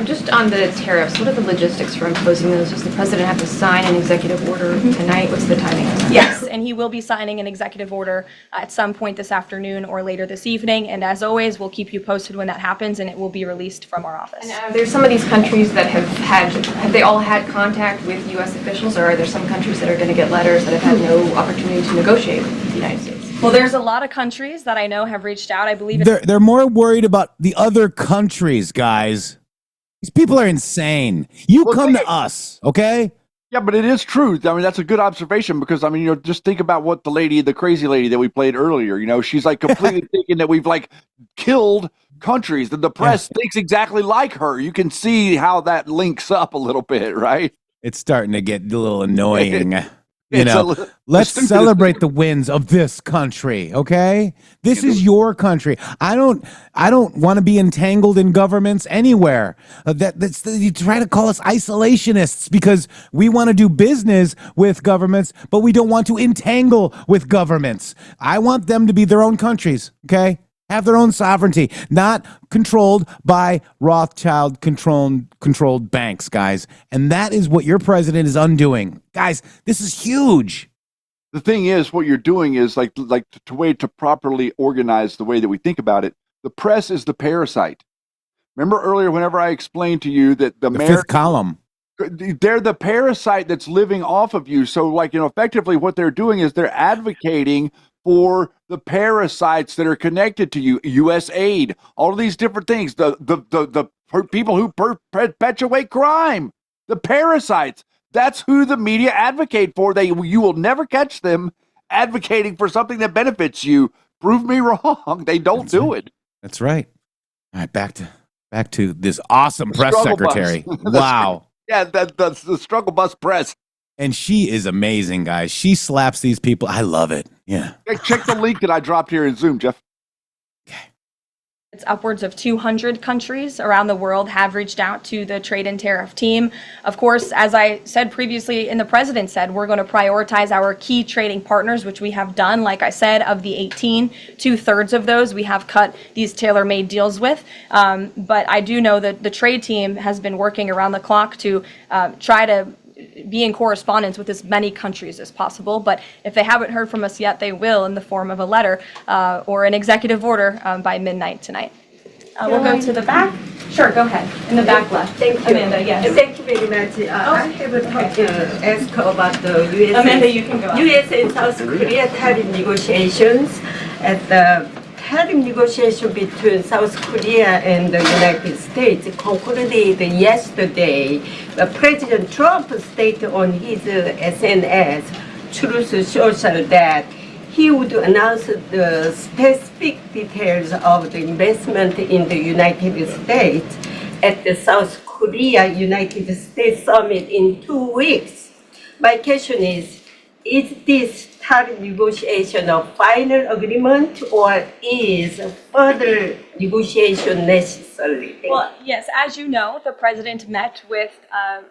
just on the tariffs, what are the logistics for imposing those? Does the president have to sign an executive order tonight? What's the timing of that? Yes, and he will be signing an executive order at some point this afternoon or later this evening. And as always, we'll keep you posted when that happens, and it will be released from our office. And there's some of these countries that have they all had contact with U.S. officials, or are there some countries that are going to get letters that have had no opportunity to negotiate with the United States? Well, there's a lot of countries that I know have reached out. I believe they're more worried about the other countries, guys. These people are insane. You come to us, okay? Yeah, but it is true. I mean, that's a good observation because, I mean, just think about what the crazy lady that we played earlier, she's like completely thinking that we've like killed countries, that the press thinks exactly like her. You can see how that links up a little bit, right? It's starting to get a little annoying. Let's celebrate the wins of this country, okay? This is your country. I don't want to be entangled in governments anywhere. You try to call us isolationists because we want to do business with governments, but we don't want to entangle with governments. I want them to be their own countries, okay? Have their own sovereignty, not controlled by Rothschild controlled banks, guys. And that is what your president is undoing. Guys, this is huge. The thing is, what you're doing is like the way to properly organize the way that we think about it. The press is the parasite. Remember earlier, whenever I explained to you that the fifth column, they're the parasite that's living off of you. So, effectively, what they're doing is they're advocating for the parasites that are connected to you, U.S. aid, all of these different things, the people who perpetuate crime, the parasites. That's who the media advocate for. You will never catch them advocating for something that benefits you. Prove me wrong. They don't do it. That's right. All right, back to this awesome press secretary. Wow. Yeah, that's the struggle bus press. And she is amazing, guys. She slaps these people. I love it. Yeah. Check the link that I dropped here in Zoom, Jeff. It's upwards of 200 countries around the world have reached out to the trade and tariff team. Of course, as I said previously and the president said, we're going to prioritize our key trading partners, which we have done. Like I said, of the 18, 2/3 of those we have cut these tailor-made deals with. But I do know that the trade team has been working around the clock to try to be in correspondence with as many countries as possible. But if they haven't heard from us yet, they will in the form of a letter or an executive order by midnight tonight. We'll go to the back. Sure, go ahead. In the back left. Thank you. Amanda, yes. Thank you very much. I have a talk ask about the U.S. Amanda, you can go on. U.S. and South Korea tariff negotiations. At the tariff negotiation between South Korea and the United States concluded yesterday. President Trump stated on his SNS, Truth Social, that he would announce the specific details of the investment in the United States at the South Korea United States Summit in 2 weeks. My question is this tariff negotiation a final agreement or is further negotiation necessary? Well, yes, as you know, the president met with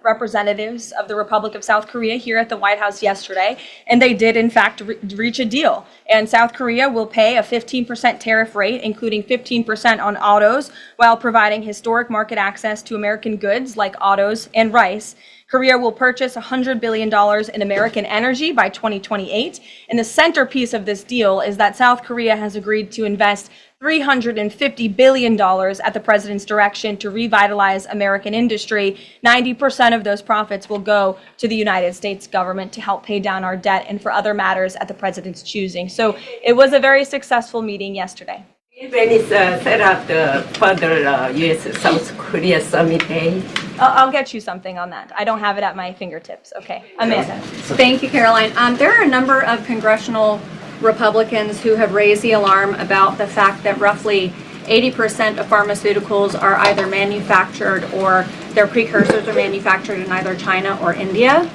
representatives of the Republic of South Korea here at the White House yesterday, and they did, in fact, reach a deal. And South Korea will pay a 15% tariff rate, including 15% on autos, while providing historic market access to American goods like autos and rice. Korea will purchase $100 billion in American energy by 2028. And the centerpiece of this deal is that South Korea has agreed to invest $350 billion at the president's direction to revitalize American industry. 90% of those profits will go to the United States government to help pay down our debt and for other matters at the president's choosing. So it was a very successful meeting yesterday. When is set up the further U.S.-South Korea summit day? I'll get you something on that. I don't have it at my fingertips. Okay, Amanda. Thank you, Caroline. There are a number of congressional Republicans who have raised the alarm about the fact that roughly 80% of pharmaceuticals are either manufactured or their precursors are manufactured in either China or India.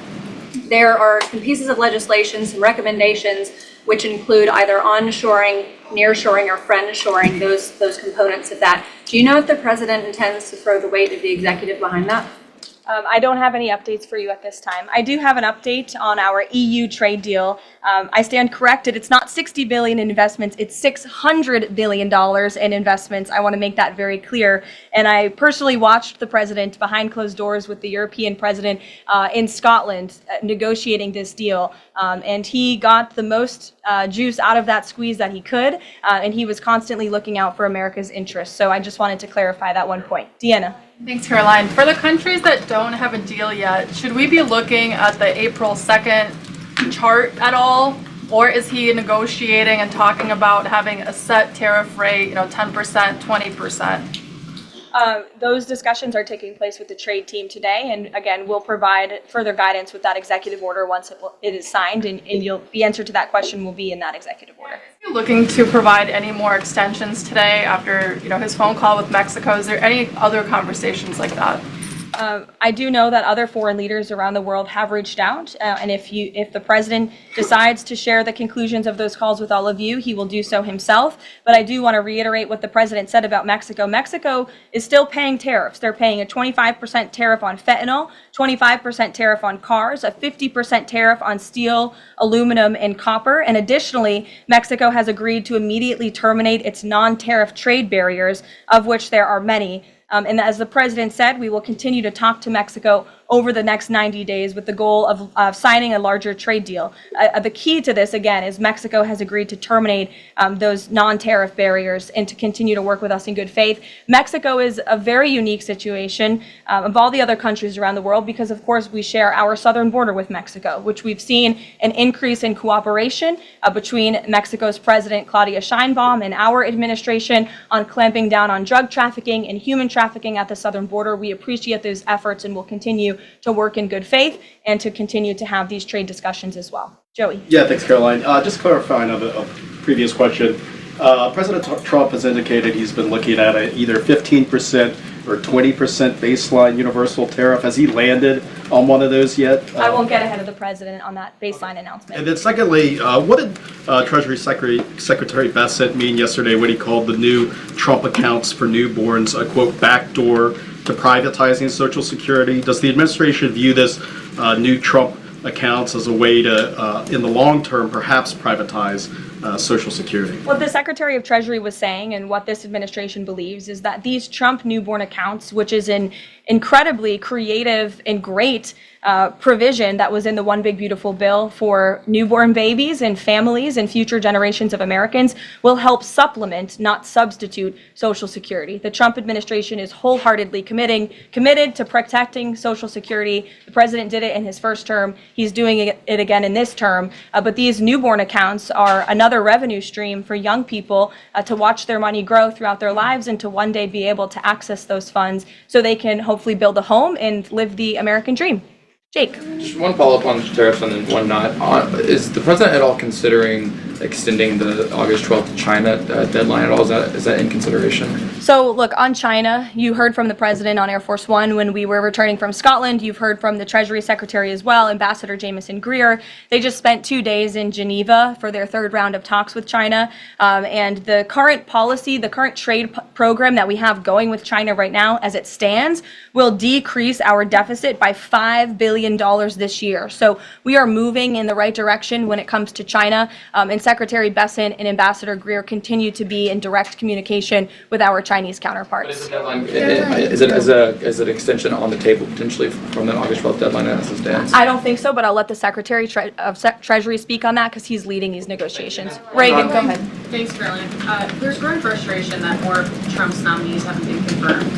There are some pieces of legislation, some recommendations, which include either onshoring, nearshoring, or friendshoring, those components of that. Do you know if the president intends to throw the weight of the executive behind that? I don't have any updates for you at this time. I do have an update on our EU trade deal. I stand corrected. It's not $60 billion in investments. It's $600 billion in investments. I want to make that very clear. And I personally watched the president behind closed doors with the European president in Scotland negotiating this deal. And he got the most juice out of that squeeze that he could. And he was constantly looking out for America's interests. So I just wanted to clarify that one point. Deanna. Thanks, Caroline. For the countries that don't have a deal yet, should we be looking at the April 2nd chart at all? Or is he negotiating and talking about having a set tariff rate, 10%, 20%? Those discussions are taking place with the trade team today. And again, we'll provide further guidance with that executive order once it is signed. And the answer to that question will be in that executive order. Is he looking to provide any more extensions today after his phone call with Mexico? Is there any other conversations like that? I do know that other foreign leaders around the world have reached out, and if the president decides to share the conclusions of those calls with all of you, he will do so himself. But I do want to reiterate what the president said about Mexico. Mexico is still paying tariffs. They're paying a 25% tariff on fentanyl, 25% tariff on cars, a 50% tariff on steel, aluminum, and copper. And additionally, Mexico has agreed to immediately terminate its non-tariff trade barriers, of which there are many. And as the president said, we will continue to talk to Mexico over the next 90 days with the goal of signing a larger trade deal. The key to this, again, is Mexico has agreed to terminate those non-tariff barriers and to continue to work with us in good faith. Mexico is a very unique situation of all the other countries around the world because, of course, we share our southern border with Mexico, which we've seen an increase in cooperation between Mexico's President Claudia Sheinbaum and our administration on clamping down on drug trafficking and human trafficking at the southern border. We appreciate those efforts and will continue to work in good faith and to continue to have these trade discussions as well. Joey. Yeah, thanks, Caroline. Just clarifying on a previous question. President Trump has indicated he's been looking at either 15% or 20% baseline universal tariff? Has he landed on one of those yet? I won't get ahead of the president on that baseline announcement. And then secondly, what did Treasury Secretary Bassett mean yesterday when he called the new Trump accounts for newborns a, quote, backdoor to privatizing Social Security? Does the administration view this new Trump accounts as a way to, in the long term, perhaps privatize Social Security? What the Secretary of Treasury was saying and what this administration believes is that these Trump newborn accounts, which is an incredibly creative and great provision that was in the One Big Beautiful Bill for newborn babies and families and future generations of Americans, will help supplement, not substitute, Social Security. The Trump administration is wholeheartedly committed to protecting Social Security. The president did it in his first term. He's doing it again in this term. But these newborn accounts are another revenue stream for young people to watch their money grow throughout their lives and to one day be able to access those funds so they can hopefully build a home and live the American dream. Jake. Just one follow-up on tariffs and then one not. Is the president at all considering extending the August 12th China deadline at all? Is that in consideration? So look, on China, you heard from the president on Air Force One when we were returning from Scotland. You've heard from the Treasury Secretary as well, Ambassador Jameson Greer. They just spent 2 days in Geneva for their third round of talks with China. And the current policy, the current trade program that we have going with China right now, as it stands, will decrease our deficit by $5 billion this year. So we are moving in the right direction when it comes to China. And Secretary Besson and Ambassador Greer continue to be in direct communication with our Chinese counterparts. Is it an extension on the table potentially from the August 12th deadline as it stands? I don't think so, but I'll let the Secretary of Treasury speak on that because he's leading these negotiations. Reagan, go ahead. Thanks, Karoline. There's growing frustration that more of Trump's nominees haven't been confirmed.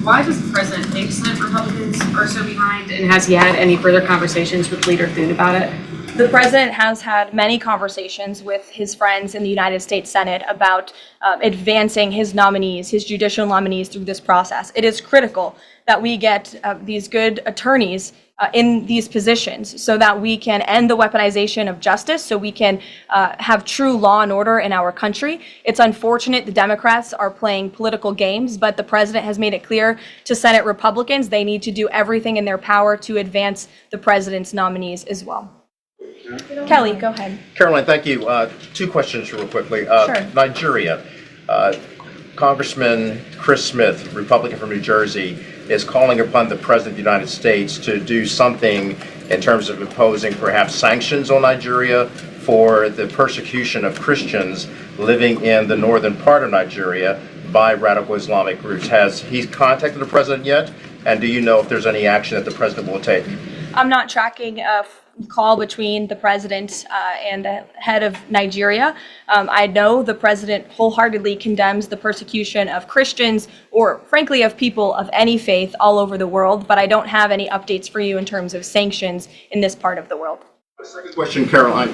Why does the president think Senate Republicans are so behind, and has he had any further conversations with Leader Thune about it? The president has had many conversations with his friends in the United States Senate about advancing his nominees, his judicial nominees through this process. It is critical that we get these good attorneys in these positions so that we can end the weaponization of justice, so we can have true law and order in our country. It's unfortunate the Democrats are playing political games, but the president has made it clear to Senate Republicans they need to do everything in their power to advance the president's nominees as well. Kelly, go ahead. Karoline, thank you. 2 questions real quickly. Sure. Nigeria. Congressman Chris Smith, Republican from New Jersey, is calling upon the President of the United States to do something in terms of imposing perhaps sanctions on Nigeria for the persecution of Christians living in the northern part of Nigeria by radical Islamic groups. Has he contacted the President yet? And do you know if there's any action that the President will take? I'm not tracking a call between the president and the head of Nigeria. I know the president wholeheartedly condemns the persecution of Christians or, frankly, of people of any faith all over the world, but I don't have any updates for you in terms of sanctions in this part of the world. The second question, Caroline,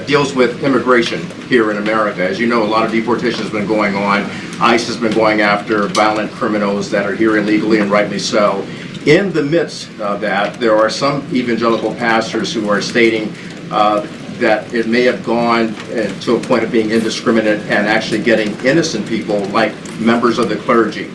deals with immigration here in America. As you know, a lot of deportation has been going on. ICE has been going after violent criminals that are here illegally, and rightly so. In the midst of that, there are some evangelical pastors who are stating that it may have gone to a point of being indiscriminate and actually getting innocent people, like members of the clergy.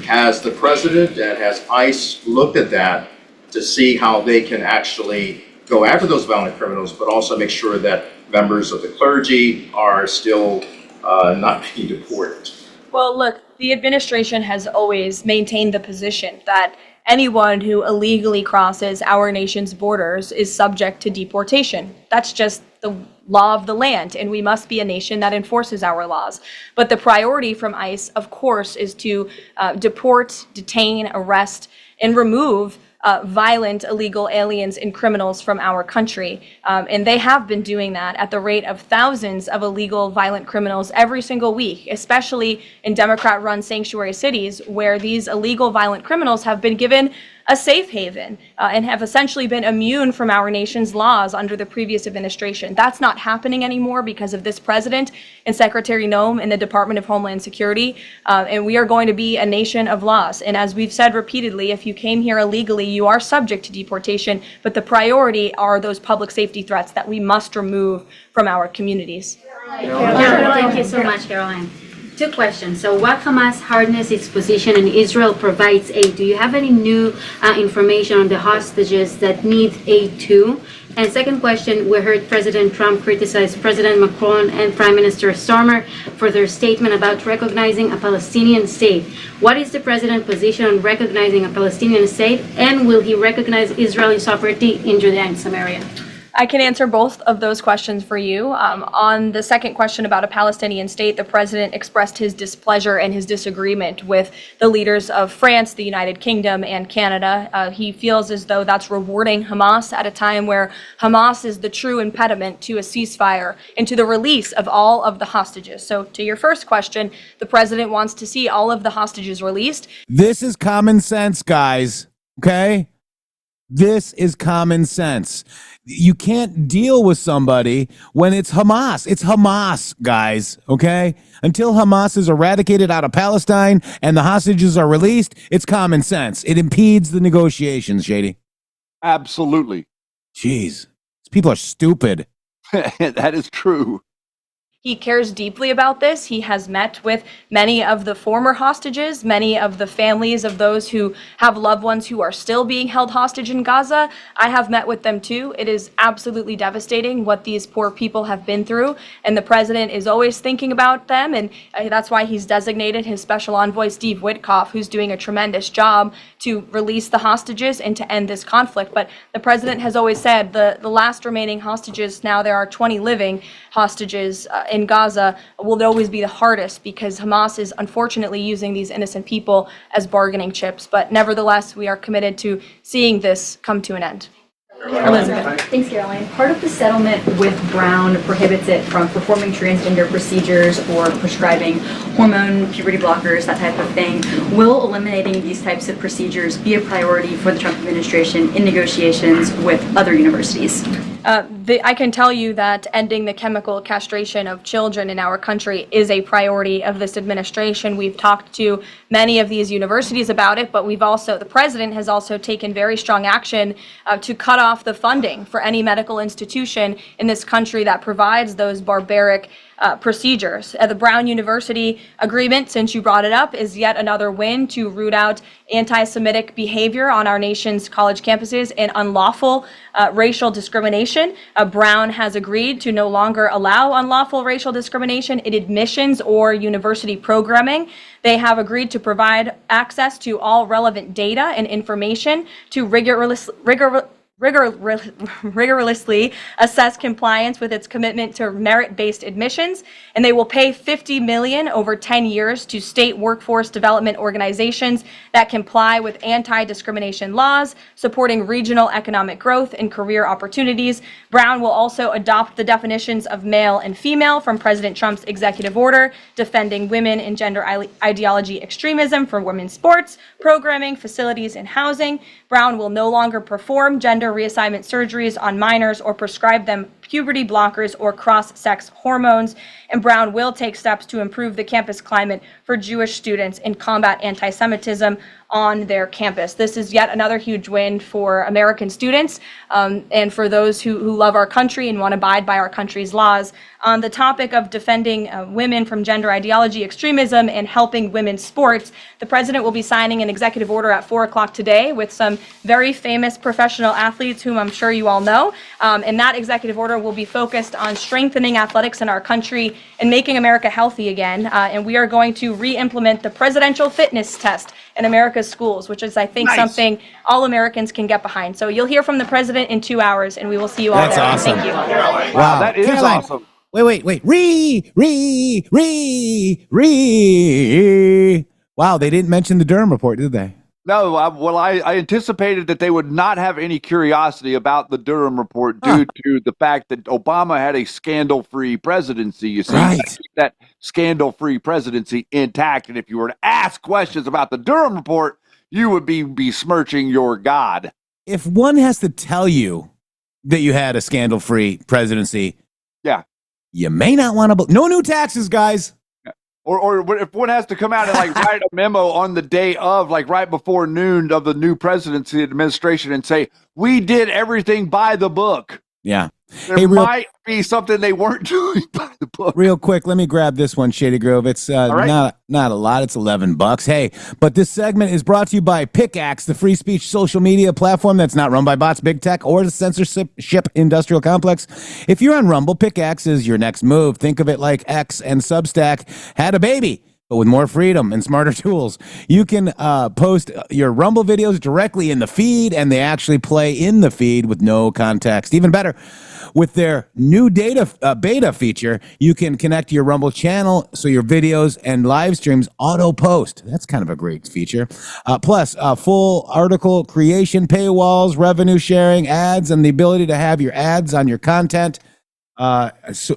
Has the president and has ICE looked at that to see how they can actually go after those violent criminals, but also make sure that members of the clergy are still not being deported? Well, look, the administration has always maintained the position that anyone who illegally crosses our nation's borders is subject to deportation. That's just the law of the land, and we must be a nation that enforces our laws. But the priority from ICE, of course, is to deport, detain, arrest, and remove violent illegal aliens and criminals from our country. And they have been doing that at the rate of thousands of illegal violent criminals every single week, especially in Democrat-run sanctuary cities where these illegal violent criminals have been given a safe haven and have essentially been immune from our nation's laws under the previous administration. That's not happening anymore because of this president and Secretary Noem in the Department of Homeland Security. And we are going to be a nation of laws. And as we've said repeatedly, if you came here illegally, you are subject to deportation. But the priority are those public safety threats that we must remove from our communities. Thank you so much, Caroline. Two questions. So what Hamas hardens its position and Israel provides aid? Do you have any new information on the hostages that need aid too? And second question, we heard President Trump criticize President Macron and Prime Minister Starmer for their statement about recognizing a Palestinian state. What is the president's position on recognizing a Palestinian state, and will he recognize Israeli sovereignty in Judea and Samaria? I can answer both of those questions for you. On the second question about a Palestinian state, the president expressed his displeasure and his disagreement with the leaders of France, the United Kingdom, and Canada. He feels as though that's rewarding Hamas at a time where Hamas is the true impediment to a ceasefire and to the release of all of the hostages. So to your first question, the president wants to see all of the hostages released. This is common sense, guys. Okay? This is common sense. You can't deal with somebody when it's Hamas. It's Hamas, guys, okay? Until Hamas is eradicated out of Palestine and the hostages are released, it's common sense. It impedes the negotiations, Shady. Absolutely. Jeez. These people are stupid. That is true. He cares deeply about this. He has met with many of the former hostages, many of the families of those who have loved ones who are still being held hostage in Gaza. I have met with them too. It is absolutely devastating what these poor people have been through, and the president is always thinking about them, and that's why he's designated his special envoy, Steve Witkoff, who's doing a tremendous job to release the hostages and to end this conflict. But the president has always said the last remaining hostages, now there are 20 living hostages in Gaza, will always be the hardest because Hamas is unfortunately using these innocent people as bargaining chips. But nevertheless, we are committed to seeing this come to an end. Elizabeth. Thanks, Caroline. Part of the settlement with Brown prohibits it from performing transgender procedures or prescribing hormone puberty blockers, that type of thing. Will eliminating these types of procedures be a priority for the Trump administration in negotiations with other universities? I can tell you that ending the chemical castration of children in our country is a priority of this administration. We've talked to many of these universities about it, but the president has also taken very strong action to cut off the funding for any medical institution in this country that provides those barbaric procedures. The Brown University agreement, since you brought it up, is yet another win to root out anti-Semitic behavior on our nation's college campuses and unlawful racial discrimination. Brown has agreed to no longer allow unlawful racial discrimination in admissions or university programming. They have agreed to provide access to all relevant data and information to rigorously assess compliance with its commitment to merit-based admissions, and they will pay $50 million over 10 years to state workforce development organizations that comply with anti-discrimination laws, supporting regional economic growth and career opportunities. Brown will also adopt the definitions of male and female from President Trump's executive order, defending women and gender ideology extremism for women's sports, programming, facilities, and housing. Brown will no longer perform gender reassignment surgeries on minors or prescribe them puberty blockers or cross-sex hormones. And Brown will take steps to improve the campus climate for Jewish students and combat anti-Semitism on their campus. This is yet another huge win for American students and for those who love our country and want to abide by our country's laws. On the topic of defending women from gender ideology extremism and helping women's sports, the president will be signing an executive order at 4 o'clock today with some very famous professional athletes whom I'm sure you all know. And that executive order will be focused on strengthening athletics in our country and making America healthy again. And we are going to re-implement the presidential fitness test in America's schools, which is, I think, something all Americans can get behind. So you'll hear from the president in 2 hours, and we will see you all That's there. awesome. Thank you. Wow, that is Caroline, awesome. Wait. Wow, they didn't mention the Durham report, did they? No, I anticipated that they would not have any curiosity about the Durham report due to the fact that Obama had a scandal-free presidency. You see, Right. You gotta keep that scandal-free presidency intact. And if you were to ask questions about the Durham report, you would be besmirching your God. If one has to tell you that you had a scandal-free presidency, yeah, you may not want to. No new taxes, guys. Or if one has to come out and write a memo on the day of, right before noon of the new presidency administration and say, we did everything by the book. Yeah. There might be something they weren't doing by the book. Real quick, let me grab this one, Shady Grove. It's not a lot. It's $11. Hey, but this segment is brought to you by Pickaxe, the free speech social media platform that's not run by bots, big tech, or the censorship industrial complex. If you're on Rumble, Pickaxe is your next move. Think of it like X and Substack had a baby, but with more freedom and smarter tools. You can post your Rumble videos directly in the feed, and they actually play in the feed with no context. Even better, with their new beta feature, you can connect to your Rumble channel so your videos and live streams auto-post. That's kind of a great feature. Plus, full article creation, paywalls, revenue sharing, ads, and the ability to have your ads on your content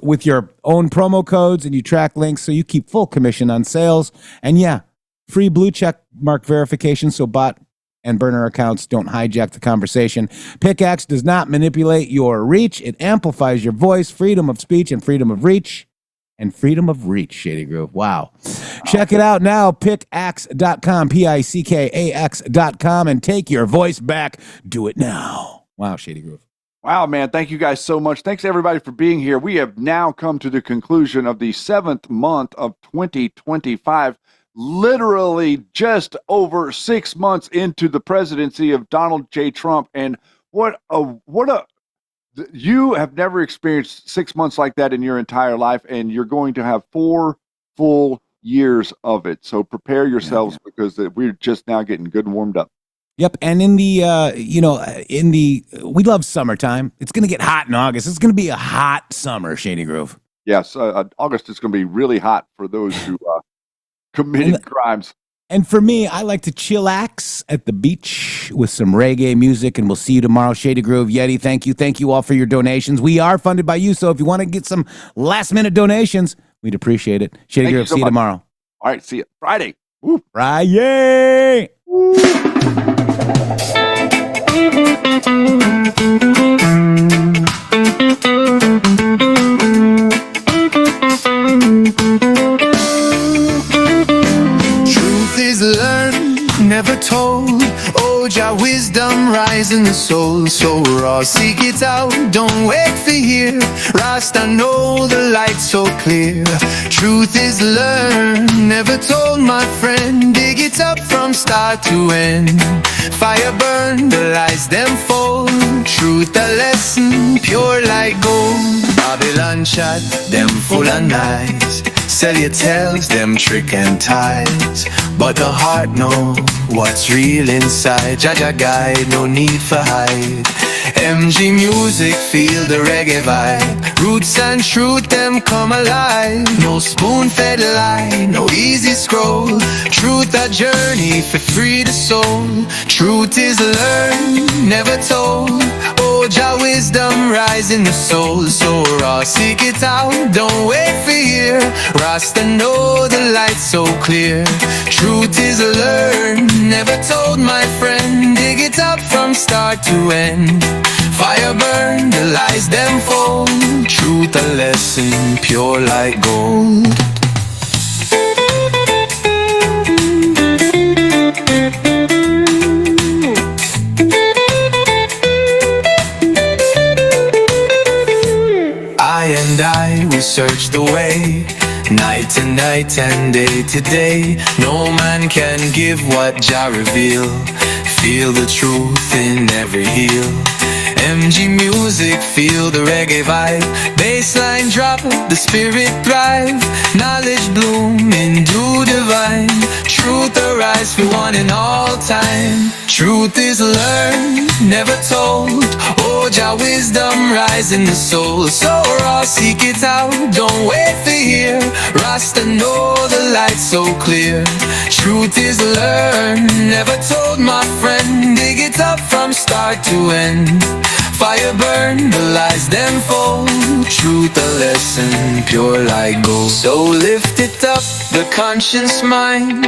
with your own promo codes, and you track links so you keep full commission on sales. And yeah, free blue check mark verification so bot and burner accounts don't hijack the conversation. Pickaxe does not manipulate your reach. It amplifies your voice, freedom of speech, and freedom of reach. And freedom of reach, Shady Grove. Wow. Check it out now, pickaxe.com, Pickax.com, and take your voice back. Do it now. Wow, Shady Grove. Wow, man. Thank you guys so much. Thanks, everybody, for being here. We have now come to the conclusion of the 7th month of 2025. Literally just over 6 months into the presidency of Donald J. Trump. And you have never experienced 6 months like that in your entire life, and you're going to have 4 full years of it. So prepare yourselves because we're just now getting good and warmed up. Yep, and in the we love summertime. It's going to get hot in August. It's going to be a hot summer, Shady Grove. Yes, August is going to be really hot for those who committed crimes. And for me, I like to chillax at the beach with some reggae music, and we'll see you tomorrow. Shady Grove, Yeti, thank you. Thank you all for your donations. We are funded by you, so if you want to get some last-minute donations, we'd appreciate it. Shady Grove, see you tomorrow. All right, see you Friday. Woo. Friday. Woo. Truth is learned, never told. Oh, Jah wisdom rise in the soul. So raw, seek it out, don't wait for here. Rasta know the light so clear. Truth is learned, never told, my friend. Dig it up from start to end. Fire burn, the lies them fold. Truth a lesson, pure like gold. Babylon shot, them full of lies. Sell your tales, them trick and ties. But the heart know what's real inside. Jaja guide, no need for hide. MG music, feel the reggae vibe. Roots and truth, them come alive. No spoon-fed lie, no easy scroll. Truth a journey for free the soul. Truth is learned, never told. Oh, Jah wisdom rise in the soul. So raw, seek it out, don't wait for here. Rasta know the light so clear. Truth is learned, never told, my friend. Dig it up from start to end. Fire burn, the lies them fold. Truth a lesson, pure like gold. I will search the way, night and night and day to day. No man can give what Jah reveal. Feel the truth in every heel. MG music, feel the reggae vibe. Bassline drop, the spirit thrive. Knowledge bloom in due divine. Truth arise for one and all time. Truth is learned, never told. Oh, Jah wisdom rise in the soul. So raw, seek it out, don't wait for here. Rasta know the light so clear. Truth is learned, never told, my friend. Dig it up from start to end. Fire burn, the lies them fold. Truth a lesson, pure like gold. So lift it up, the conscience mind.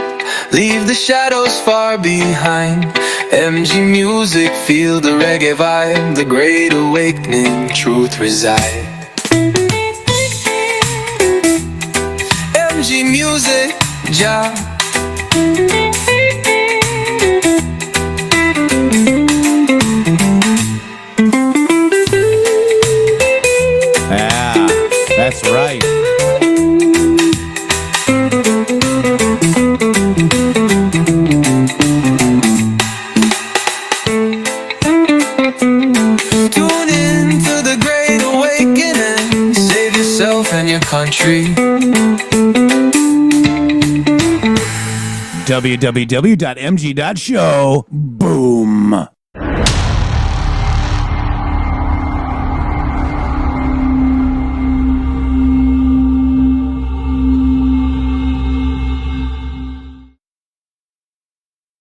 Leave the shadows far behind. MG music, feel the reggae vibe. The great awakening, truth reside. MG music, Jah. yourself and your country. www.mg.show. Boom.